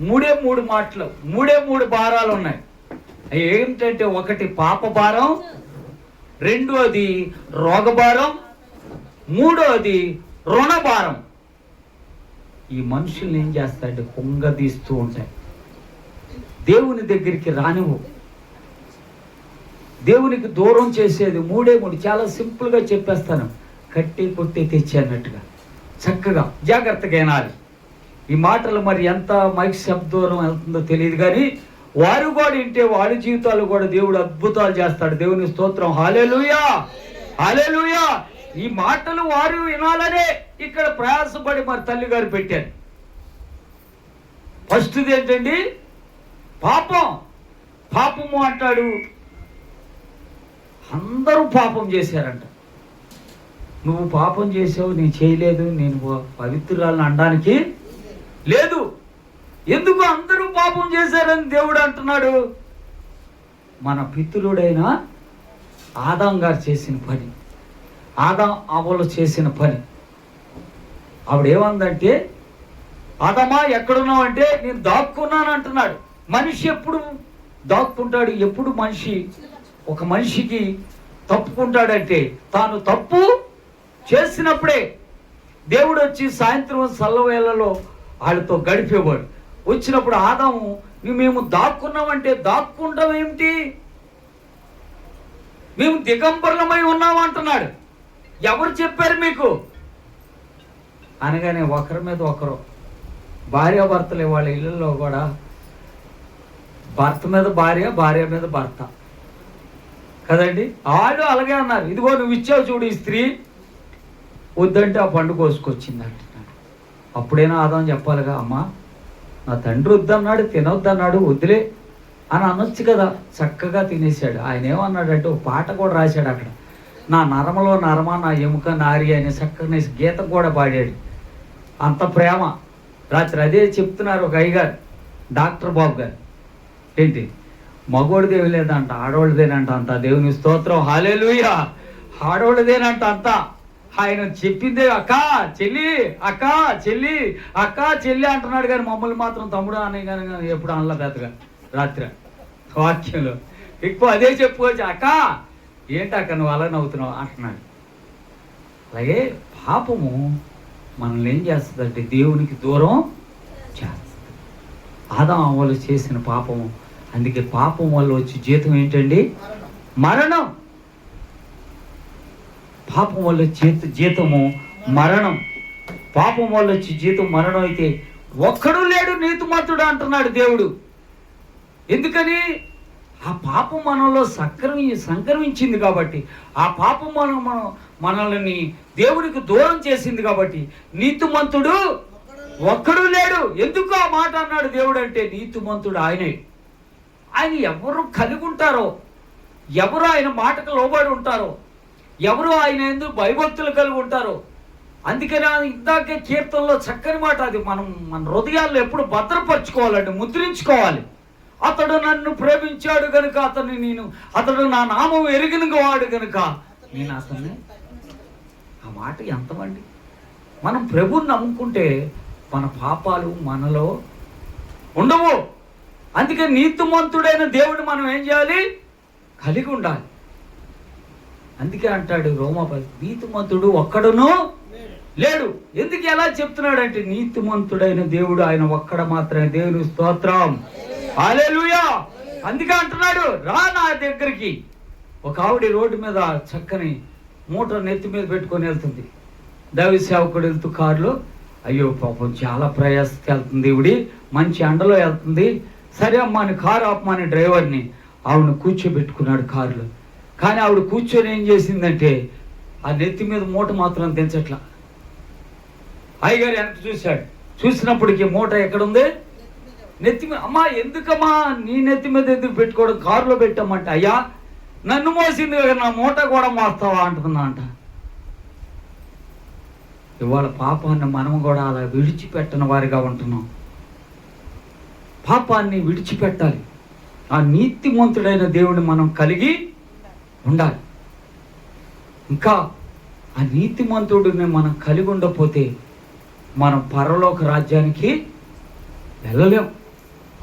3 మాటలు, 3 భారాలు ఉన్నాయి. అవి ఏమిటంటే, ఒకటి పాప భారం, రెండోది రోగభారం, మూడోది రుణభారం. ఈ మనుషుల్ని ఏం చేస్తాయంటే కుంగదీస్తూ ఉంటాయి. దేవుని దగ్గరికి రానివ్వు, దేవునికి దూరం చేసేది 3 చాలా సింపుల్గా చెప్పేస్తాను, కట్టి కొట్టి తెచ్చి అన్నట్టుగా. చక్కగా జాగ్రత్తగా వినాలి ఈ మాటలు. మరి ఎంత మైక్ శబ్దం వెళ్తుందో తెలియదు, కానీ వారు కూడా వింటే వారి జీవితాలు కూడా దేవుడు అద్భుతాలు చేస్తాడు. దేవుని స్తోత్రం, హల్లెలూయా, హల్లెలూయా. ఈ మాటలు వారు వినాలనే ఇక్కడ ప్రయాసపడి మరి తల్లి గారు పెట్టారు. ఫస్ట్ది ఏంటండి, పాపము అంటాడు. అందరూ పాపం చేశారంట. నువ్వు పాపం చేసావు, నేను చేయలేదు, నేను పవిత్రురాలను అనడానికి లేదు. ఎందుకు అందరూ పాపం చేశారని దేవుడు అంటున్నాడు? మన పితృడైన ఆదాం గారు చేసిన పని, ఆదాం అవ్వలు చేసిన పని. ఆవిడేమందంటే, ఆదామా ఎక్కడున్నావు అంటే, నేను దాక్కున్నాను అంటున్నాడు. మనిషి ఎప్పుడు దాక్కుంటాడు? ఎప్పుడు ఒక మనిషికి తప్పుకుంటాడంటే తాను తప్పు చేసినప్పుడే. దేవుడు వచ్చి సాయంత్రం సల్లవేళలో వాళ్ళతో గడిపేవాడు. వచ్చినప్పుడు ఆదాము, మేము దాక్కున్నామంటే, దాక్కుంటాం ఏమిటి, మేము దిగంబరులమై ఉన్నాము అంటున్నాడు. ఎవరు చెప్పారు మీకు అనగానే ఒకరి మీద ఒకరు, భార్యాభర్తలు వాళ్ళ ఇళ్ళల్లో కూడా భర్త మీద భార్య, భార్య మీద భర్త కదండి. వాళ్ళు అలాగే అన్నారు, ఇదిగో నువ్వు ఇచ్చావు చూడు ఈ స్త్రీ, వద్దంటే ఆ పండు కోసుకొచ్చింది అంటున్నాడు. అప్పుడైనా ఆదాం చెప్పాలిగా, అమ్మా నా తండ్రి వద్దన్నాడు, తినొద్దన్నాడు, వద్దులే అని అనొచ్చు కదా. చక్కగా తినేశాడు. ఆయన ఏమన్నాడంటే ఒక పాట కూడా రాశాడు అక్కడ, నా నరమలో నరమ నా ఎముక నారి అనే చక్కని గీత కూడా పాడాడు. అంత ప్రేమ. రాత్రి అదే చెప్తున్నారు ఒక అయ్యగారు, డాక్టర్ బాబు గారు. ఏంటి మగోడిదేవి లేదంట, ఆడవాళ్ళదేనంట అంత. దేవుని స్తోత్రం, హల్లెలూయా. ఆడవాళ్ళదేనంట అంతా. ఆయన చెప్పిందే అక్క చెల్లి, అక్క చెల్లి, అక్క చెల్లి అంటున్నాడు. కానీ మమ్మల్ని మాత్రం తమ్ముడు అని కానీ ఎప్పుడు అనలా పెద్దగా. రాత్రి వాక్యంలో ఎక్కువ అదే చెప్పుకోవచ్చు, అక్క ఏంటి అక్క నువ్వు అలా నవ్వుతున్నావు అంటున్నాడు. అలాగే పాపము మనల్ని ఏం చేస్తుందంటే దేవునికి దూరం చేస్తుంది. ఆదాం అవ్వలు చేసిన పాపము. అందుకే పాపం వల్ల వచ్చి జీతం ఏంటండి? మరణం. పాపం వల్ల జీతము మరణం. పాపం వల్ల వచ్చి జీతం మరణం అయితే ఒక్కడు లేడు నీతిమంతుడు అంటున్నాడు దేవుడు. ఎందుకని? ఆ పాపం మనలో సంక్రమించింది కాబట్టి, ఆ పాపం మనల్ని దేవునికి దూరం చేసింది కాబట్టి నీతిమంతుడు ఒక్కడు లేడు. ఎందుకు ఆ మాట అన్నాడు దేవుడు అంటే, నీతిమంతుడు ఆయనే. ఆయన ఎవరు కలిగి ఉంటారో, ఎవరు ఆయన మాటకు లోబడి ఉంటారో, ఎవరు ఆయన ఎందుకు భయభక్తులు కలిగి ఉంటారో. అందుకని ఇందాకే కీర్తనలో చక్కని మాట అది మన హృదయాల్లో ఎప్పుడు భద్రపరచుకోవాలండి, ముద్రించుకోవాలి. అతడు నన్ను ప్రేమించాడు గనుక అతడు నా నామం ఎరిగిన వాడు గనుక నేను అతన్ని. ఆ మాట ఎంతమండి? మనం ప్రభువుని నమ్ముకుంటే మన పాపాలు మనలో ఉండవు. అందుకే నీతిమంతుడైన దేవుడు మనం ఏం చేయాలి? కలిగి ఉండాలి. అందుకే అంటాడు రోమాపతి, నీతిమంతుడు ఒక్కడును లేడు. ఎందుకు ఎలా చెప్తున్నాడంటే, నీతిమంతుడైన దేవుడు ఆయన ఒక్కడ మాత్రమే. దేవుని స్తోత్రం, హల్లెలూయా. అందుకే అంటున్నాడు, రా నా దగ్గరికి. ఒక ఆవిడ రోడ్డు మీద చక్కని మూట నెత్తి మీద పెట్టుకొని వెళ్తుంది. దైవ సేవకుడు వెళ్తూ కారులో, అయ్యో పాపం చాలా ప్రయాసకి వెళ్తుంది ఈవిడి, మంచి ఎండలో వెళ్తుంది. సరే అమ్మా అని కారు ఆపమని డ్రైవర్ని ఆవిడని కూర్చోబెట్టుకున్నాడు కారులో. కానీ ఆవిడ కూర్చొని ఏం చేసిందంటే, ఆ నెత్తి మీద మూట మాత్రం దించట్లా. అయ్యగారు వెనక్కి చూశాడు. చూసినప్పటికీ మూట ఎక్కడుంది? నెత్తి మీద. అమ్మా ఎందుకమ్మా నీ నెత్తి మీద ఎందుకు పెట్టుకోవడం, కారులో పెట్టామంటే, అయ్యా నన్ను మోసింది కదా, నా మూట కూడా మోస్తావా అంటున్నా అంట. ఇవాళ పాపాన్ని మనం కూడా అలా విడిచిపెట్టని వారిగా ఉంటున్నాం. పాపాన్ని విడిచిపెట్టాలి. ఆ నీతిమంతుడైన దేవుడిని మనం కలిగి ఉండాలి. ఇంకా ఆ నీతిమంతుడిని మనం కలిగి ఉండకపోతే మనం పరలోక రాజ్యానికి వెళ్ళలేం.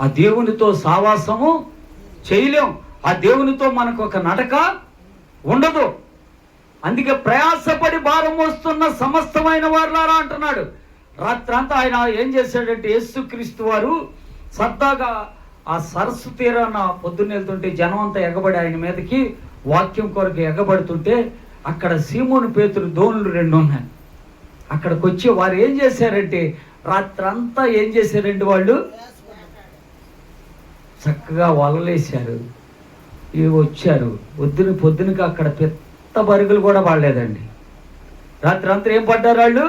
ఆ దేవునితో సావాసము చేయలేం. ఆ దేవునితో మనకు ఒక నడక ఉండదు. అందుకే ప్రయాసపడి భారం మోస్తున్న సమస్తమైన వారులారా అంటున్నాడు. రాత్రంతా ఆయన ఏం చేశాడంటే, యేసుక్రీస్తు వారు సరదాగా ఆ సరస్సు తీరాన పొద్దున్న వెళ్తుంటే జనం అంతా ఎగబడి ఆయన మీదకి వాక్యం కొరకు ఎగబడుతుంటే, అక్కడ సీమోను పేతురు దోణులు 2 ఉన్నాయి. అక్కడికి వచ్చి వారు ఏం చేశారంటే, రాత్రంతా ఏం చేశారంటే, వాళ్ళు చక్కగా వలలేశారు. ఇవి వచ్చారు పొద్దునకి అక్కడ పెద్ద బరుగులు కూడా పడలేదండి. రాత్రంతా ఏం పడ్డారు? వాళ్ళు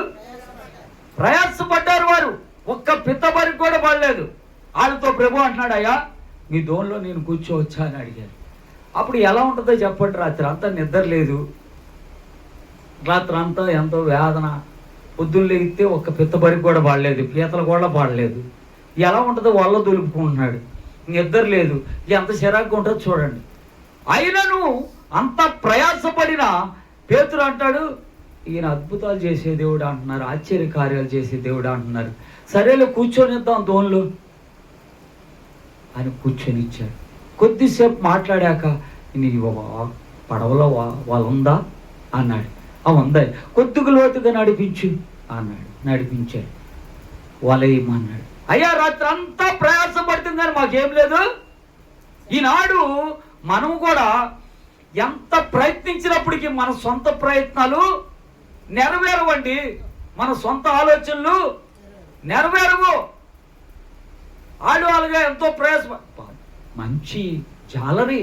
ప్రయాసపడ్డారు. వారు ఒక్క పిత్త బరుగు కూడా పడలేదు. వాళ్ళతో ప్రభు అంటున్నాడు, అయ్యా మీ దోణిలో నేను కూర్చోవచ్చా అని అడిగారు. అప్పుడు ఎలా ఉంటుందో చెప్పండి. రాత్రి అంతా నిద్ర లేదు, రాత్రి అంతా ఎంతో వేదన, పొద్దున్న లేగితే ఒక్క పిత్తబరికి కూడా పడలేదు, పీతలు కూడా పడలేదు. ఎలా ఉంటుందో వల్ల దులుపుకుంటున్నాడు, నిద్ర లేదు, ఎంత చిరాకుగా ఉంటుందో చూడండి. అయినను అంత ప్రయాసపడిన పేతురు అంటాడు, ఈయన అద్భుతాలు చేసే దేవుడు అంటున్నారు, ఆశ్చర్య కార్యాలు చేసే దేవుడు అంటున్నారు, సరేలే కూర్చొనిద్దాం దోన్లో అని కూర్చొనిచ్చాడు. కొద్దిసేపు మాట్లాడాక, నీ పడవలో వాళ్ళు ఉందా అన్నాడు. ఉందా, కొద్దిగా లోతుగా నడిపించు అన్నాడు. నడిపించాడు. వలయమన్నాడు. అయ్యా రాత్రి అంతా ప్రయాసపడుతుంది కానీ మాకేం లేదు. ఈనాడు మనం కూడా ఎంత ప్రయత్నించినప్పటికీ మన సొంత ప్రయత్నాలు నెరవేరవండి, మన సొంత ఆలోచనలు నెరవేరవు. వాళ్ళుగా ఎంతో ప్రయాస, మంచి జాలరి,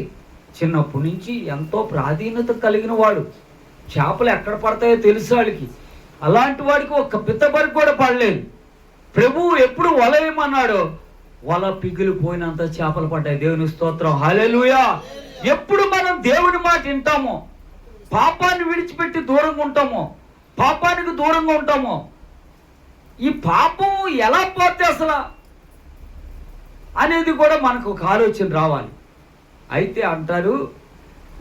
చిన్నప్పటి నుంచి ఎంతో ప్రాధాన్యత కలిగిన వాడు, చేపలు ఎక్కడ పడతాయో తెలుసు వాడికి. అలాంటి వాడికి ఒక్క పిత్తబరికి కూడా పడలేదు. ప్రభువు ఎప్పుడు వలయమన్నాడో వల పిగిలిపోయినంత చేపలు పడ్డాయి. దేవుని స్తోత్రం, హల్లెలూయా. ఎప్పుడు మనం దేవుని మాట వింటామో, పాపాన్ని విడిచిపెట్టి దూరంగా ఉంటామో, పాపానికి దూరంగా ఉంటామో, ఈ పాపం ఎలా పోతే అసలు అనేది కూడా మనకు ఒక ఆలోచన రావాలి. అయితే అంటారు,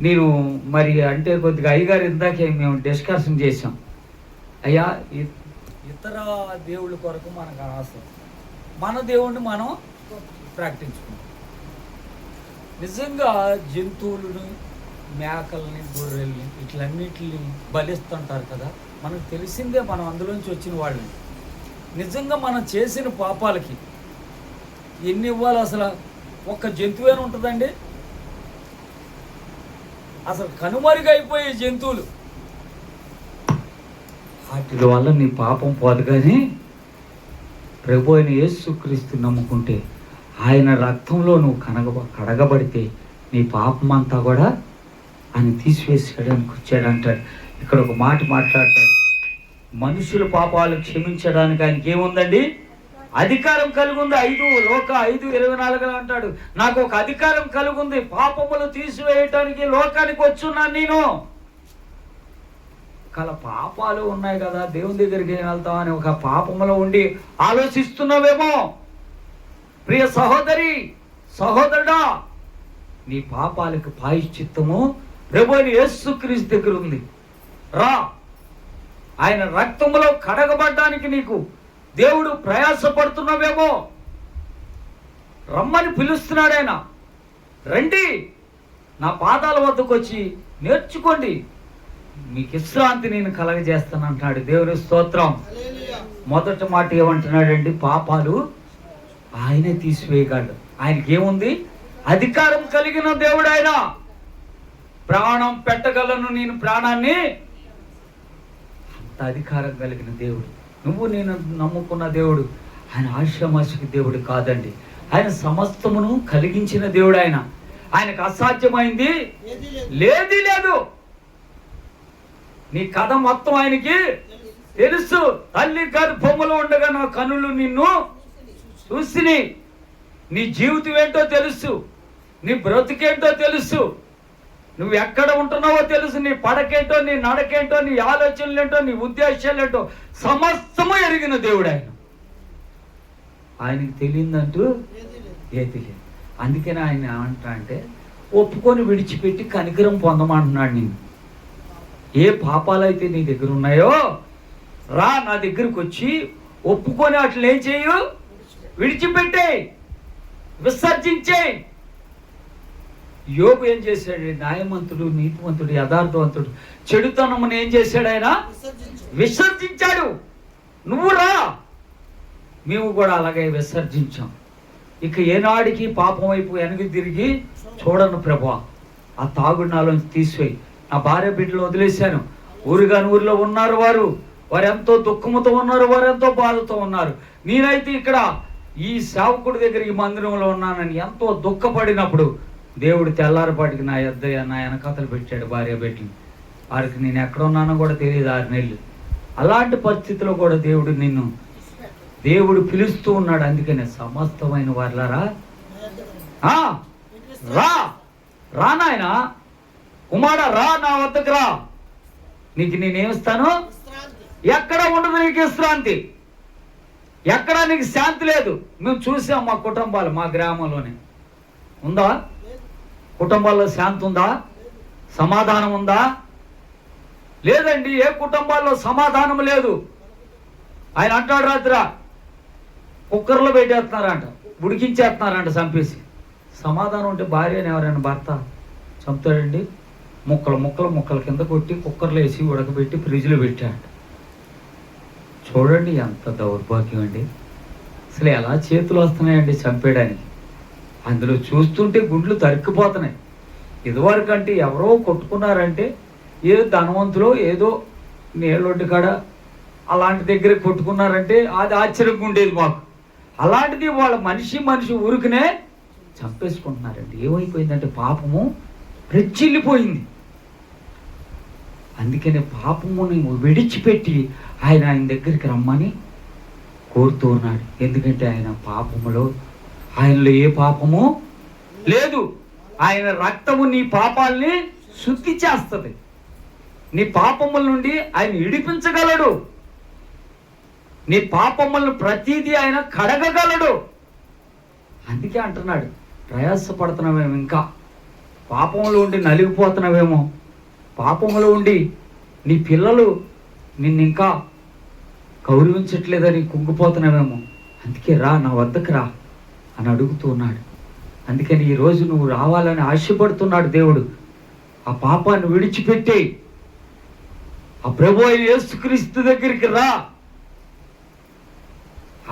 నేను మరి అంటే కొద్దిగా అయ్యగారు ఇందాకే మేము డిస్కషన్ చేసాం, అయ్యా ఇతర దేవుళ్ళ కొరకు మనకు ఆశ, మన దేవుణ్ణి మనం ప్రకటించుకుంటాం. నిజంగా జంతువులను, మేకల్ని, గొర్రెల్ని ఇట్లన్నిటిని బలిస్తుంటారు కదా, మనకు తెలిసిందే, మనం అందులోంచి వచ్చిన వాళ్ళని. నిజంగా మనం చేసిన పాపాలకి ఎన్ని ఇవ్వాలి? అసలు ఒక్క జంతువేనా ఉంటుందండి? అసలు కనుమరుగైపోయే జంతువులు, వాటి వల్ల నీ పాపం పోదు. కానీ ప్రభు అయిన యేసుక్రీస్తు నమ్ముకుంటే, ఆయన రక్తంలో నువ్వు కడగబడితే నీ పాపం అంతా కూడా ఆయన తీసివేసాడని వచ్చాడంటాడు. ఇక్కడ ఒక మాట మాట్లాడతాడు, మనుషుల పాపాలు క్షమించడానికి ఆయనకి ఏముందండి? అధికారం కలిగి ఉంది. 5:24 అంటాడు, నాకు ఒక అధికారం కలిగి ఉంది, పాపములు తీసివేయటానికి లోకానికి వచ్చున్నాను నేను. పాపాలు ఉన్నాయి కదా, దేవుని దగ్గరికి ఏం వెళ్తాం అని ఒక పాపములో ఉండి ఆలోచిస్తున్నావేమో. ప్రియ సహోదరి, సహోదరుడా, నీ పాపాలకు ప్రాయశ్చిత్తము ప్రభువైన యేసుక్రీస్తు దగ్గర ఉంది. రా, ఆయన రక్తములో కడగబడ్డానికి నీకు దేవుడు ప్రయాసపడుతున్నావేమో, రమ్మని పిలుస్తున్నాడు ఆయన. రండి, నా పాదాల వద్దకు వచ్చి నేర్చుకోండి, మీకు విశ్రాంతి నేను కలగజేస్తాను అంటున్నాడు. దేవుని స్తోత్రం. మొదటి మాట ఏమంటున్నాడండి? పాపాలు ఆయనే తీసివేయగలడు. ఆయనకి ఏముంది? అధికారం కలిగిన దేవుడు ఆయన. ప్రాణం పెట్టగలను నేను ప్రాణాన్ని, అంత అధికారం కలిగిన దేవుడు. నువ్వు నేను నమ్ముకున్న దేవుడు ఆయన ఆశామాషిక దేవుడు కాదండి. ఆయన సమస్తమును కలిగించిన దేవుడు. ఆయనకు అసాధ్యమైంది లేది లేదు. నీ కథ మొత్తం ఆయనకి తెలుసు. తల్లి గర్భములో ఉండగా నా కనులు నిన్ను చూసిని. నీ జీవితం ఏంటో తెలుసు, నీ బ్రతుకేంటో తెలుసు, నువ్వు ఎక్కడ ఉంటున్నావో తెలుసు, నీ పడకేంటో, నీ నడకేంటో, నీ ఆలోచనలేంటో, నీ ఉద్దేశాలేంటో సమస్తము ఎరిగిన దేవుడు ఆయన. ఆయనకి తెలియదంటూ ఏది లేదు. అందుకని ఆయన ఏమంటా అంటే, ఒప్పుకొని విడిచిపెట్టి కనికరం పొందమంటున్నాడు. నేను ఏ పాపాలైతే నీ దగ్గర ఉన్నాయో రా, నా దగ్గరకు వచ్చి ఒప్పుకొని అట్లా ఏం చేయు, విడిచిపెట్టే, విసర్జించే. యోబు ఏం చేశాడు? న్యాయవంతుడు, నీతివంతుడు, యథార్థవంతుడు, చెడుతనమును ఏం చేశాడు? ఆయన విసర్జించాడు. నువ్వు రా, మేము కూడా అలాగే విసర్జించాం. ఇక ఏనాడికి పాపం వైపు వెనక్కి తిరిగి చూడను ప్రభా. ఆ తాగుడు నాలోంచి తీసివేయి. నా భార్య బిడ్డలు వదిలేశాను. ఊరుగాని ఊరిలో ఉన్నారు వారు ఎంతో దుఃఖముతో ఉన్నారు, వారు ఎంతో బాధతో ఉన్నారు. నేనైతే ఇక్కడ ఈ సేవకుడి దగ్గర ఈ మందిరంలో ఉన్నానని ఎంతో దుఃఖపడినప్పుడు దేవుడు తెల్లారిపాటికి నా వెనకతలు పెట్టాడు భార్య బిడ్డలు. వారికి నేను ఎక్కడ ఉన్నానో కూడా తెలియదు 6 నెలలు. అలాంటి పరిస్థితిలో కూడా దేవుడు పిలుస్తూ ఉన్నాడు. అందుకనే సమస్తమైన వారులారా రా, రా నాయన కుమారా, రా నా వద్దకు రా. నీకు నేనేమిస్తాను? ఎక్కడ ఉండదు నీకు విశ్రాంతి, ఎక్కడ నీకు శాంతి లేదు. మేము చూసాం మా కుటుంబాలు, మా గ్రామంలోనే. ఉందా కుటుంబాల్లో శాంతి? ఉందా? సమాధానం ఉందా? లేదండి. ఏ కుటుంబాల్లో సమాధానం లేదు. ఆయన అంటాడు రాత్రి కుక్కర్లో పెట్టేస్తున్నారంట, ఉడికించేస్తున్నారంట చంపేసి. సమాధానం ఉంటే భార్యని ఎవరైనా భర్త చంపుతాడండి? ముక్కలు కింద కొట్టి కుక్కర్లో వేసి ఉడకబెట్టి ఫ్రిడ్జ్లో పెట్టాడు. చూడండి ఎంత దౌర్భాగ్యం అండి. అసలు ఎలా చేతులు వస్తున్నాయండి చంపేయడానికి. అందులో చూస్తుంటే గుండ్లు తరుక్కుపోతున్నాయి. ఇదివరకంటే ఎవరో కొట్టుకున్నారంటే ఏదో ధనవంతులో ఏదో నీళ్ళొడ్డు కాడ అలాంటి దగ్గర కొట్టుకున్నారంటే అది ఆశ్చర్యంగా ఉండేది మాకు. అలాంటిది వాళ్ళ మనిషి ఊరికనే చంపేసుకుంటున్నారండి. ఏమైపోయిందంటే పాపము రెచ్చిల్లిపోయింది. అందుకనే పాపముని విడిచిపెట్టి ఆయన దగ్గరికి రమ్మని కోరుతూ ఉన్నాడు. ఎందుకంటే ఆయన పాపములో, ఆయనలో ఏ పాపము లేదు. ఆయన రక్తము నీ పాపాలని శుద్ధి చేస్తుంది. నీ పాపముల నుండి ఆయన విడిపించగలడు. నీ పాపములను ప్రతిదీ ఆయన కడగగలడు. అందుకే అంటున్నాడు, ప్రయాసపడుతున్నావేమో, ఇంకా పాపంలో ఉండి నలిగిపోతున్నావేమో, పాపంలో ఉండి నీ పిల్లలు నిన్ను ఇంకా గౌరవించట్లేదని కుంగిపోతున్నావేమో, అందుకే రా, నా వద్దకు రా అని అడుగుతూ ఉన్నాడు. అందుకని ఈరోజు నువ్వు రావాలని ఆశపడుతున్నాడు దేవుడు. ఆ పాపాన్ని విడిచిపెట్టి ఆ ప్రభు అయిన యేసుక్రీస్తు దగ్గరికి రా.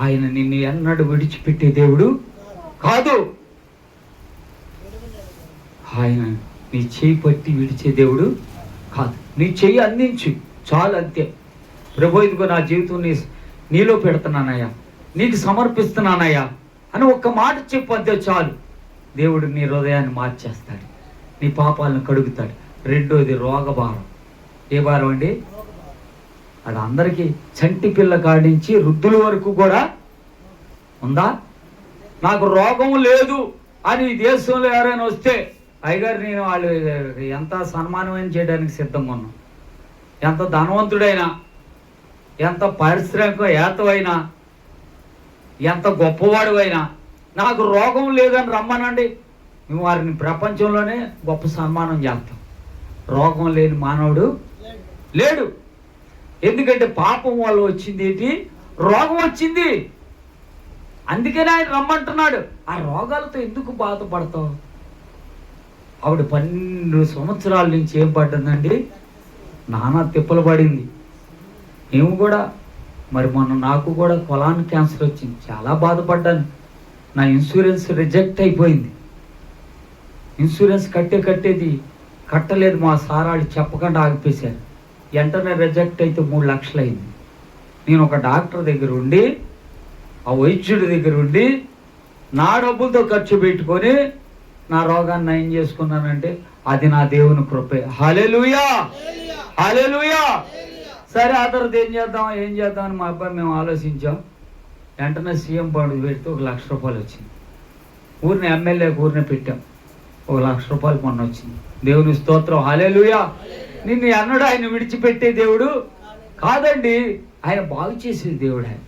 ఆయన నిన్ను ఎన్నడూ విడిచిపెట్టే దేవుడు కాదు. ఆయన నీ చేయి పట్టి విడిచే దేవుడు కాదు. నీ చెయ్యి అందించు చాలు, అంతే. ప్రభు ఇదిగో నా జీవితం నీలో పెడుతున్నానయ్యా, నీకు సమర్పిస్తున్నానయ్యా అని ఒక్క మాట చెప్పు, అంతే చాలు. దేవుడు నీ హృదయాన్ని మార్చేస్తాడు, నీ పాపాలను కడుగుతాడు. రెండోది రోగభారం. ఏ భారం అండి? అది అందరికీ, చంటి పిల్ల కాడించి వృద్ధుల వరకు కూడా ఉందా? నాకు రోగం లేదు అని ఈ దేశంలో ఎవరైనా వస్తే, అయ్యగారు నేను వాళ్ళు ఎంత సన్మానమైన చేయడానికి సిద్ధంగా ఉన్నాం. ఎంత ధనవంతుడైనా, ఎంత పారిశ్రామికవేత్తవైనా, ఎంత గొప్పవాడు అయినా, నాకు రోగం లేదని రమ్మనండి, మేము వారిని ప్రపంచంలోనే గొప్ప సన్మానం చేస్తాం. రోగం లేని మానవుడు లేడు. ఎందుకంటే పాపం వల్ల వచ్చింది ఏంటి? రోగం వచ్చింది. అందుకనే ఆయన రమ్మంటున్నాడు. ఆ రోగాలతో ఎందుకు బాధపడతావు? ఆవిడ 12 సంవత్సరాల నుంచి ఏం పడ్డదండి? నానా తిప్పలు పడింది. మేము కూడా మరి మొన్న నాకు కూడా కొలాన్ క్యాన్సర్ వచ్చింది. చాలా బాధపడ్డాను. నా ఇన్సూరెన్స్ రిజెక్ట్ అయిపోయింది. ఇన్సూరెన్స్ కట్టేది కట్టలేదు. మా సారాళ్ళు చెప్పకుండా ఆగిపేశారు. వెంటనే రిజెక్ట్ అయితే 3 లక్షలు అయింది. నేను ఒక డాక్టర్ దగ్గర ఉండి, ఆ వైద్యుడి దగ్గర ఉండి, నా డబ్బులతో ఖర్చు పెట్టుకొని నా రోగాన్ని నయం చేసుకున్నానంటే అది నా దేవుని కృపే. హల్లెలూయా, హల్లెలూయా. సరే, ఆ తర్వాత ఏం చేద్దామని మా అబ్బాయి మేము ఆలోచించాం. వెంటనే సీఎం ఫండ్ పెడితే 1 లక్ష రూపాయలు వచ్చింది. ఊరిని ఎమ్మెల్యేకి ఊరిని పెట్టాం. 1 లక్ష రూపాయలు మొన్న వచ్చింది. దేవుని స్తోత్రం, హల్లెలూయా. నిన్ను ఎన్నడూ ఆయన విడిచిపెట్టే దేవుడు కాదండి. ఆయన బాగు చేసే దేవుడు. ఆయన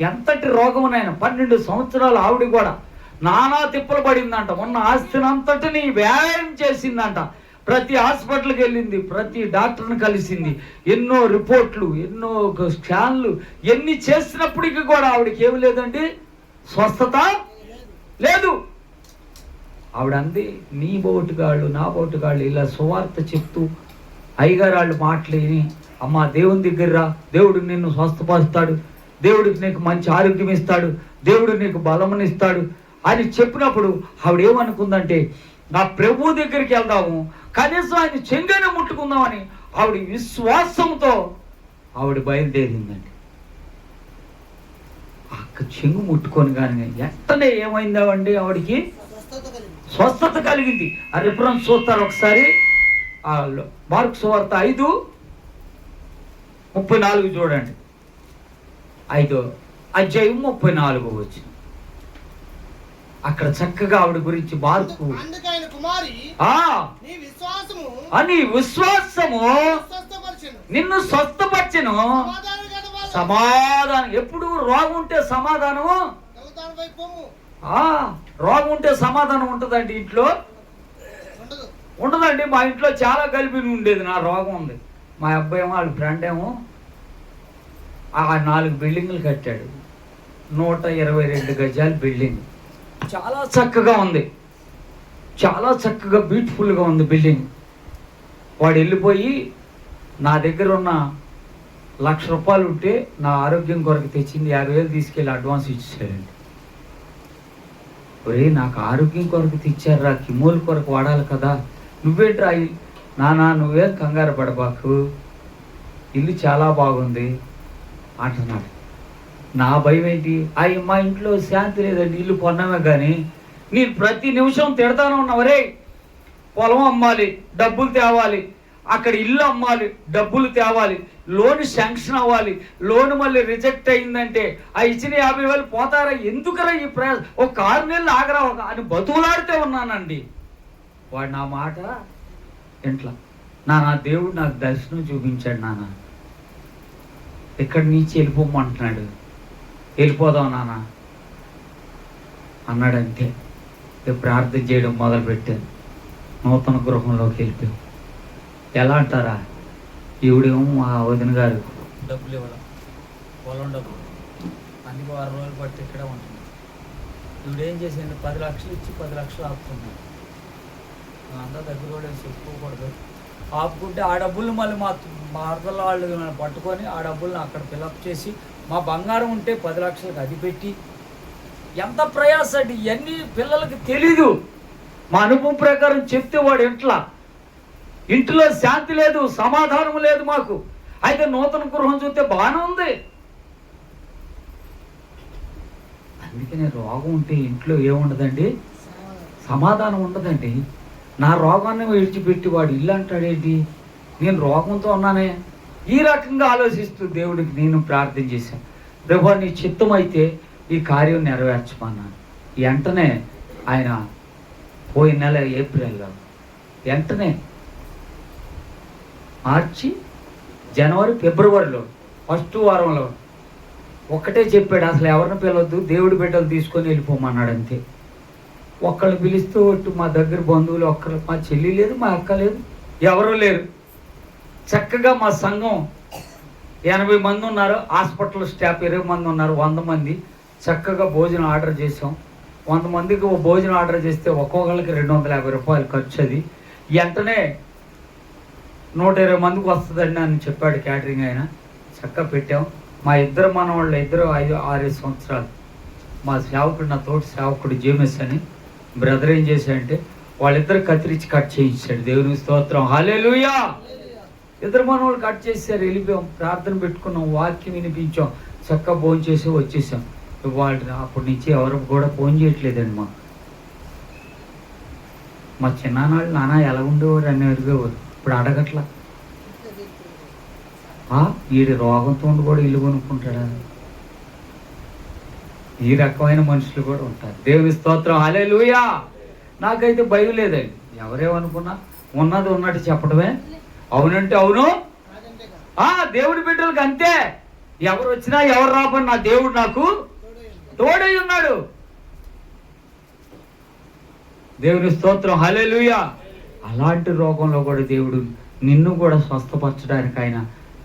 ఎంతటి రోగమునైనా 12 సంవత్సరాలు ఆవిడ కూడా నానా తిప్పలు పడిందంట. ఉన్న ఆస్తినంతటిని వ్యయం చేసిందంట. ప్రతి హాస్పిటల్కి వెళ్ళింది, ప్రతి డాక్టర్ని కలిసింది, ఎన్నో రిపోర్ట్లు, ఎన్నో స్కాన్లు, ఎన్ని చేసినప్పటికీ కూడా ఆవిడకి ఏమి లేదండి, స్వస్థత లేదు. ఆవిడ అంది, నీ బోటుగాళ్ళు నా బోటుగాళ్ళు ఇలా సువార్త చెప్తూ అయ్యగారు వాళ్ళు మాటలేని, అమ్మా దేవుని దగ్గర రా, దేవుడు నిన్ను స్వస్థపరుస్తాడు, దేవుడికి నీకు మంచి ఆరోగ్యం ఇస్తాడు, దేవుడు నీకు బలమునిస్తాడు అని చెప్పినప్పుడు ఆవిడ ఏమనుకుందంటే, నా ప్రభు దగ్గరికి వెళ్దాము, కనీసం ఆయన చెంగని ముట్టుకుందామని ఆవిడ విశ్వాసంతో ఆవిడ బయలుదేరిందండి. అక్క చెంగు ముట్టుకొని కానీ వెంటనే ఏమైందామండి, ఆవిడికి స్వస్థత కలిగింది. ఆ రిఫరెన్స్ చూస్తారు ఒకసారి. మార్కు సువార్త 5:34 చూడండి. 5వ అధ్యాయం 34 వచ్చిన అక్కడ చక్కగా ఆవిడ గురించి మార్కు అని విశ్వాసము నిన్ను స్వస్థపరిచెను. సమాధానం. ఎప్పుడు రోగం ఉంటే సమాధానము, రోగం ఉంటే సమాధానం ఉంటుందండి ఇంట్లో? ఉండదండి. మా ఇంట్లో చాలా కలిపి ఉండేది. నా రోగం ఉంది. మా అబ్బాయి ఏమో వాళ్ళ ఫ్రెండ్ ఏమో 4 బిల్డింగ్లు కట్టాడు. 122 గజాల బిల్డింగ్. చాలా చక్కగా ఉంది, చాలా చక్కగా బ్యూటిఫుల్గా ఉంది బిల్డింగ్. వాడు వెళ్ళిపోయి నా దగ్గర ఉన్న ₹1,00,000 ఉంటే నా ఆరోగ్యం కొరకు తెచ్చింది 50,000 తీసుకెళ్ళి అడ్వాన్స్ ఇచ్చేసాడండి. ఒరే, నాకు ఆరోగ్యం కొరకు తెచ్చారా, కిమోల కొరకు వాడాలి కదా, నువ్వేంట్రా? నానా నువ్వేం కంగారు పడబాకు, ఇల్లు చాలా బాగుంది అంటున్నాడు. నా భయం ఏంటి? మా ఇంట్లో శాంతి లేదండి, ఇల్లు కొన్నామే కానీ నేను ప్రతి నిమిషం తిడతానే ఉన్నావరే. పొలం అమ్మాలి, డబ్బులు తేవాలి, అక్కడ ఇల్లు అమ్మాలి, డబ్బులు తేవాలి, లోన్ శాంక్షన్ అవ్వాలి, లోన్ మళ్ళీ రిజెక్ట్ అయిందంటే ఆ ఇచ్చిన 50,000 పోతారా, ఎందుకురా ఈ ప్రయాసం, ఒక 6 నెలలు ఆగరా అని బతుకులాడితే ఉన్నానండి. వాడు నా మాట ఇంట్లో, నాన్న దేవుడు నాకు దర్శనం చూపించాడు, నాన్న ఇక్కడి నుంచి వెళ్ళిపోమంటున్నాడు, వెళ్ళిపోదాం నాన్న అన్నాడంతే. ప్రార్థన చేయడం మొదలుపెట్టాను. నూతన గృహంలోకి వెళ్ళిపోయాం. ఎలా అంటారా, ఈవిడేమో మా వదిన గారు డబ్బులు ఇవ్వడం, పొలం డబ్బులు అందుకు 6 రోజులు పట్టి ఇక్కడే ఉంటుంది. ఈవిడేం చేసింది, 10 లక్షలు ఇచ్చి 10 లక్షలు ఆపుతున్నాడు. అంతా దగ్గర కూడా చెప్పుకోకూడదు. ఆపుకుంటే ఆ డబ్బులు మళ్ళీ మా అర్థల వాళ్ళు పట్టుకొని ఆ డబ్బులను అక్కడ ఫిలప్ చేసి మా బంగారం ఉంటే 10 లక్షలకు అది పెట్టి, ఎంత ప్రయాస అండి. ఇవన్నీ పిల్లలకి తెలీదు. మా అనుభవం ప్రకారం చెప్తే వాడు ఇంట్లో శాంతి లేదు, సమాధానం లేదు మాకు. అయితే నూతన గృహం చూస్తే బాగానే ఉంది. అందుకనే రోగం ఉంటే ఇంట్లో ఏముండదండి, సమాధానం ఉండదండి. నా రోగాన్ని విడిచిపెట్టి వాడు ఇల్లు అంటాడేంటి, నేను రోగంతో ఉన్నానే. ఈ రకంగా ఆలోచిస్తూ దేవుడికి నేను ప్రార్థన చేశాను. ప్రభువా నీ చిత్తం అయితే ఈ కార్యం నెరవేర్చమన్నాను. వెంటనే ఆయన పోయిన నెల ఏప్రిల్లో, వెంటనే మార్చి, జనవరి, ఫిబ్రవరిలో ఫస్ట్ వారంలో ఒక్కటే చెప్పాడు, అసలు ఎవరిని పిలవద్దు, దేవుడి బిడ్డలు తీసుకొని వెళ్ళిపోమన్నాడు అంతే. ఒక్కళ్ళు పిలుస్తూ ఒట్టు మా దగ్గర బంధువులు ఒక్కరు, మా చెల్లి లేదు, మా అక్క లేదు, ఎవరూ లేరు. చక్కగా మా సంఘం 80 మంది ఉన్నారు, హాస్పిటల్ స్టాఫ్ 20 మంది ఉన్నారు, 100 మంది. చక్కగా భోజనం ఆర్డర్ చేసాం. 100 మందికి భోజనం ఆర్డర్ చేస్తే ఒక్కొక్కరికి ₹250 ఖర్చు. అది వెంటనే 120 మందికి వస్తుందండి అని చెప్పాడు క్యాటరింగ్ ఆయన. చక్కగా పెట్టాం. మా ఇద్దరు మనవాళ్ళు, ఇద్దరు 5-6 సంవత్సరాలు. మా సేవకుడు, నా తోటి సేవకుడు జేమస్ అని బ్రదర్ ఏం చేశాడంటే వాళ్ళిద్దరు కత్తిరించి కట్ చేయించాడు. దేవుని స్తోత్రం, హల్లెలూయా. ఇద్దరు మనవాళ్ళు కట్ చేశారు. వెళ్ళిపోయాం, ప్రార్థన పెట్టుకున్నాం, వాక్యం వినిపించాం, చక్కగా భోజనం చేసి వచ్చేసాం. వాళ్ళు అప్పటి నుంచి ఎవరు కూడా ఫోన్ చేయట్లేదండి. మా చిన్నానాళ్ళు నాన్న ఎలా ఉండేవారు అని అడిగేవారు. ఇప్పుడు అడగట్లా. వీడి రోగంతో ఉండి కూడా ఇల్లు కొనుక్కుంటాడా? ఈ రకమైన మనుషులు కూడా ఉంటారు. దేవుని స్తోత్రం, హల్లెలూయా. నాకైతే భయం లేదండి. ఎవరేమనుకున్నా ఉన్నది ఉన్నట్టు చెప్పడమే. అవునంటే అవును, దేవుడి బిడ్డలకు అంతే. ఎవరు వచ్చినా ఎవరు రాబడి నా దేవుడు నాకు తోడై ఉన్నాడు. దేవుని స్తోత్రం, హల్లెలూయా. అలాంటి రోగంలో కూడా దేవుడు నిన్ను కూడా స్వస్థపరచడానికి ఆయన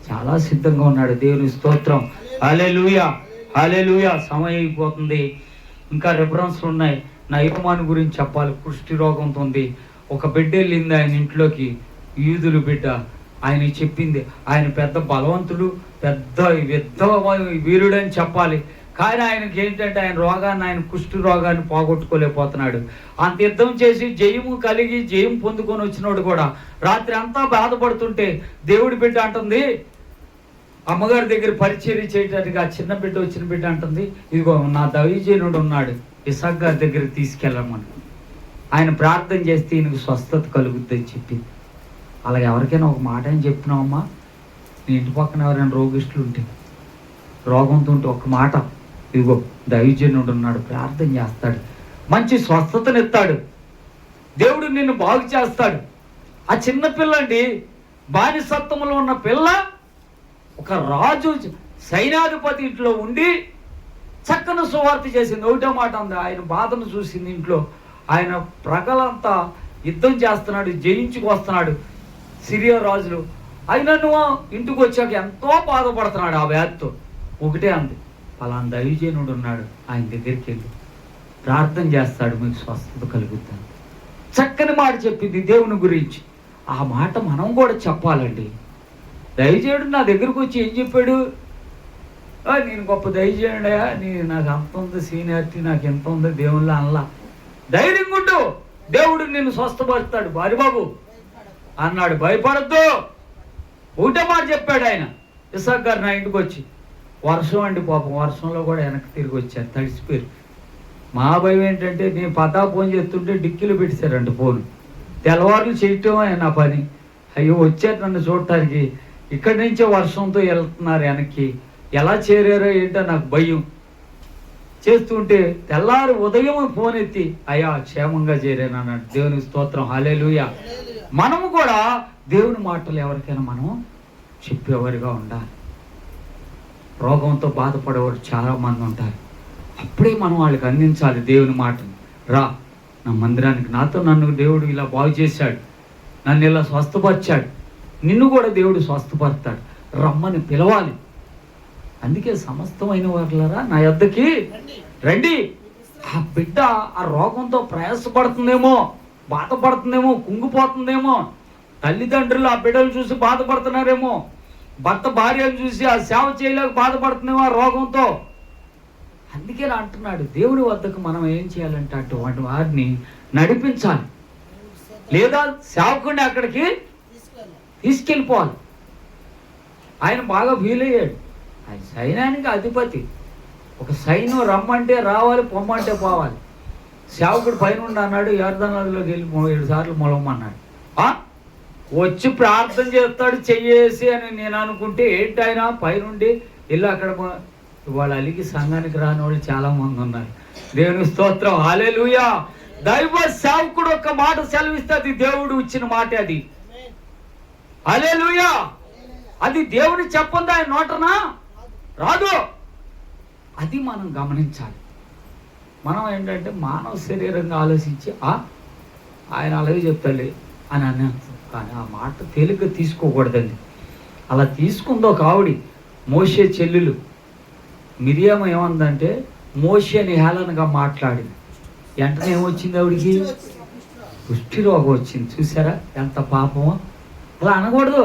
చాలా సిద్ధంగా ఉన్నాడు. దేవుని స్తోత్రం, హల్లెలూయా, హల్లెలూయా. సమయం అయిపోతుంది, ఇంకా రిఫరెన్స్లు ఉన్నాయి. నా యజమాని గురించి చెప్పాలి. కుష్టి రోగంతో ఉంది. ఒక బిడ్డ వెళ్ళింది ఆయన ఇంట్లోకి, యూదులు బిడ్డ. ఆయన చెప్పింది, ఆయన పెద్ద బలవంతుడు, పెద్ద వీరుడు అని చెప్పాలి. కానీ ఆయనకి ఏంటంటే ఆయన రోగాన్ని, ఆయన కుష్టి రోగాన్ని పోగొట్టుకోలేకపోతున్నాడు. అంత యుద్ధం చేసి జయము కలిగి జయం పొందుకొని వచ్చినోడు కూడా రాత్రి అంతా బాధపడుతుంటే దేవుడి బిడ్డ అంటుంది, అమ్మగారి దగ్గర పరిచర్య చేయడానికి ఆ చిన్న బిడ్డ వచ్చిన బిడ్డ అంటుంది, ఇదిగో నా దైవజనుడు ఉన్నాడు, ఇసాక్ గారి దగ్గరికి తీసుకెళ్ళమని. ఆయన ప్రార్థన చేస్తే ఈయనకు స్వస్థత కలుగుద్దని చెప్పింది. అలాగే ఎవరికైనా ఒక మాట అని చెప్పినావమ్మా, నీ ఇంటి పక్కన ఎవరైనా రోగిష్ఠులు ఉంటే, రోగంతో ఉంటే ఒక మాట, ఇదిగో దైవజనుడు ఉన్నాడు, ప్రార్థన చేస్తాడు, మంచి స్వస్థతనిస్తాడు, దేవుడు నిన్ను బాగు చేస్తాడు. ఆ చిన్న పిల్ల అండి, బానిసత్వంలో ఉన్న పిల్ల ఒక రాజు సైన్యాధిపతి ఇంట్లో ఉండి చక్కని సువార్త చేసింది. ఒకటో మాట ఉంది, ఆయన బాధను చూసింది ఇంట్లో. ఆయన ప్రజలంతా యుద్ధం చేస్తున్నాడు, జయించుకొస్తున్నాడు సిరియా రాజులు. అయినా నువ్వు ఇంటికి వచ్చాక ఎంతో బాధపడుతున్నాడు ఆ వ్యాధితో. ఒకటే అంది, పలానా దైవజనుడు ఉన్నాడు, ఆయన దగ్గరికి వెళ్ళి ప్రార్థన చేస్తాడు, మీకు స్వస్థత కలుగుతాను. చక్కని మాట చెప్పింది దేవుని గురించి. ఆ మాట మనం కూడా చెప్పాలండి. దైవజనుడు నా దగ్గరకు వచ్చి ఏం చెప్పాడు, నేను గొప్ప దైవజనుడయా, నాకు అంత ఉంది సీనియారిటీ, నాకు ఎంత ఉంది దేవుళ్ళ అనలా. ధైర్యంగా ఉండు, దేవుడు నిన్ను స్వస్థపరుస్తాడు బారిబాబు అన్నాడు. భయపడద్దు. ఒకటే మాట చెప్పాడు ఆయన. ఇసాక్ గారు నా ఇంటికి వచ్చి, వర్షం అండి పాపం, వర్షంలో కూడా వెనక్కి తిరిగి వచ్చారు, తడిసిపోయారు. మా భయం ఏంటంటే నేను ఫోన్ చేస్తుంటే డిక్కీలు పెట్టేశారంట ఫోన్. తెల్లవారులు చేయటమే నా పని. అయ్యో వచ్చారు నన్ను చూడటానికి, ఇక్కడి నుంచే వర్షంతో వెళ్తున్నారు వెనక్కి, ఎలా చేరారో ఏంటో నాకు భయం. చేస్తుంటే తెల్లారి ఉదయం ఫోన్ ఎత్తి, అయ్యా క్షేమంగా చేరాను అన్నాడు. దేవుని స్తోత్రం, హల్లెలూయా. మనము కూడా దేవుని మాటలు ఎవరికైనా మనం చెప్పేవారిగా ఉండాలి. రోగంతో బాధపడేవారు చాలామంది ఉంటారు. అప్పుడే మనం వాళ్ళకి అందించాలి దేవుని మాటను. రా నా మందిరానికి, నన్ను దేవుడు ఇలా బాగు చేశాడు, నన్ను ఇలా స్వస్థపరిచాడు, నిన్ను కూడా దేవుడు స్వస్థపరుస్తాడు, రమ్మని పిలవాలి. అందుకే సమస్తమైన వాళ్ళరా నా యొద్దకి రండి. ఆ బిడ్డ ఆ రోగంతో ప్రయాసపడుతుందేమో, బాధపడుతుందేమో, కుంగిపోతుందేమో, తల్లిదండ్రులు ఆ బిడ్డలు చూసి బాధపడుతున్నారేమో, భర్త భార్యను చూసి ఆ సేవ చేయలేక బాధపడుతుందేమో ఆ రోగంతో. అందుకే అంటున్నాడు, దేవుని వద్దకు మనం ఏం చేయాలంటే అటువంటి వారిని నడిపించాలి, లేదా సేవకుడిని అక్కడికి తీసుకెళ్ళిపోవాలి. ఆయన బాగా వీలయ్యాడు, ఆయన సైన్యానికి అధిపతి. ఒక సైన్యం రమ్మంటే రావాలి, పొమ్మంటే పోవాలి. సేవకుడు పైన అన్నాడు, యోర్దానులోకి వెళ్ళి 7 సార్లు మొలమన్నాడు. వచ్చి ప్రార్థన చేస్తాడు చెయ్యేసి అని నేను అనుకుంటే ఏంటి, ఆయన పైనుండి వెళ్ళి అక్కడ. ఇవాళ అలిగి సంఘానికి రాని వాళ్ళు చాలా మంది ఉన్నారు. దేవుని స్తోత్రం, హల్లెలూయా. దైవ సేవకుడు ఒక మాట సెలవిస్తే అది దేవుడు ఇచ్చిన మాట, అది హల్లెలూయా. అది దేవుడు చెప్పండి, ఆయన నోటనా రాదు. అది మనం గమనించాలి. మనం ఏంటంటే మానవ శరీరంగా ఆలోచించి ఆయన అలాగే చెప్తాడు అని అన్నాను, కానీ ఆ మాట తేలిగ్గా తీసుకోకూడదండి. అలా తీసుకుందో ఒక ఆవిడి, మోషే చెల్లెలు మిరియామ ఏమందంటే మోషేని హేళనగా మాట్లాడింది. వెంటనే ఏమొచ్చింది ఆవిడికి? కుష్ఠి రోగం వచ్చింది. చూసారా ఎంత పాపమో. అలా అనకూడదు.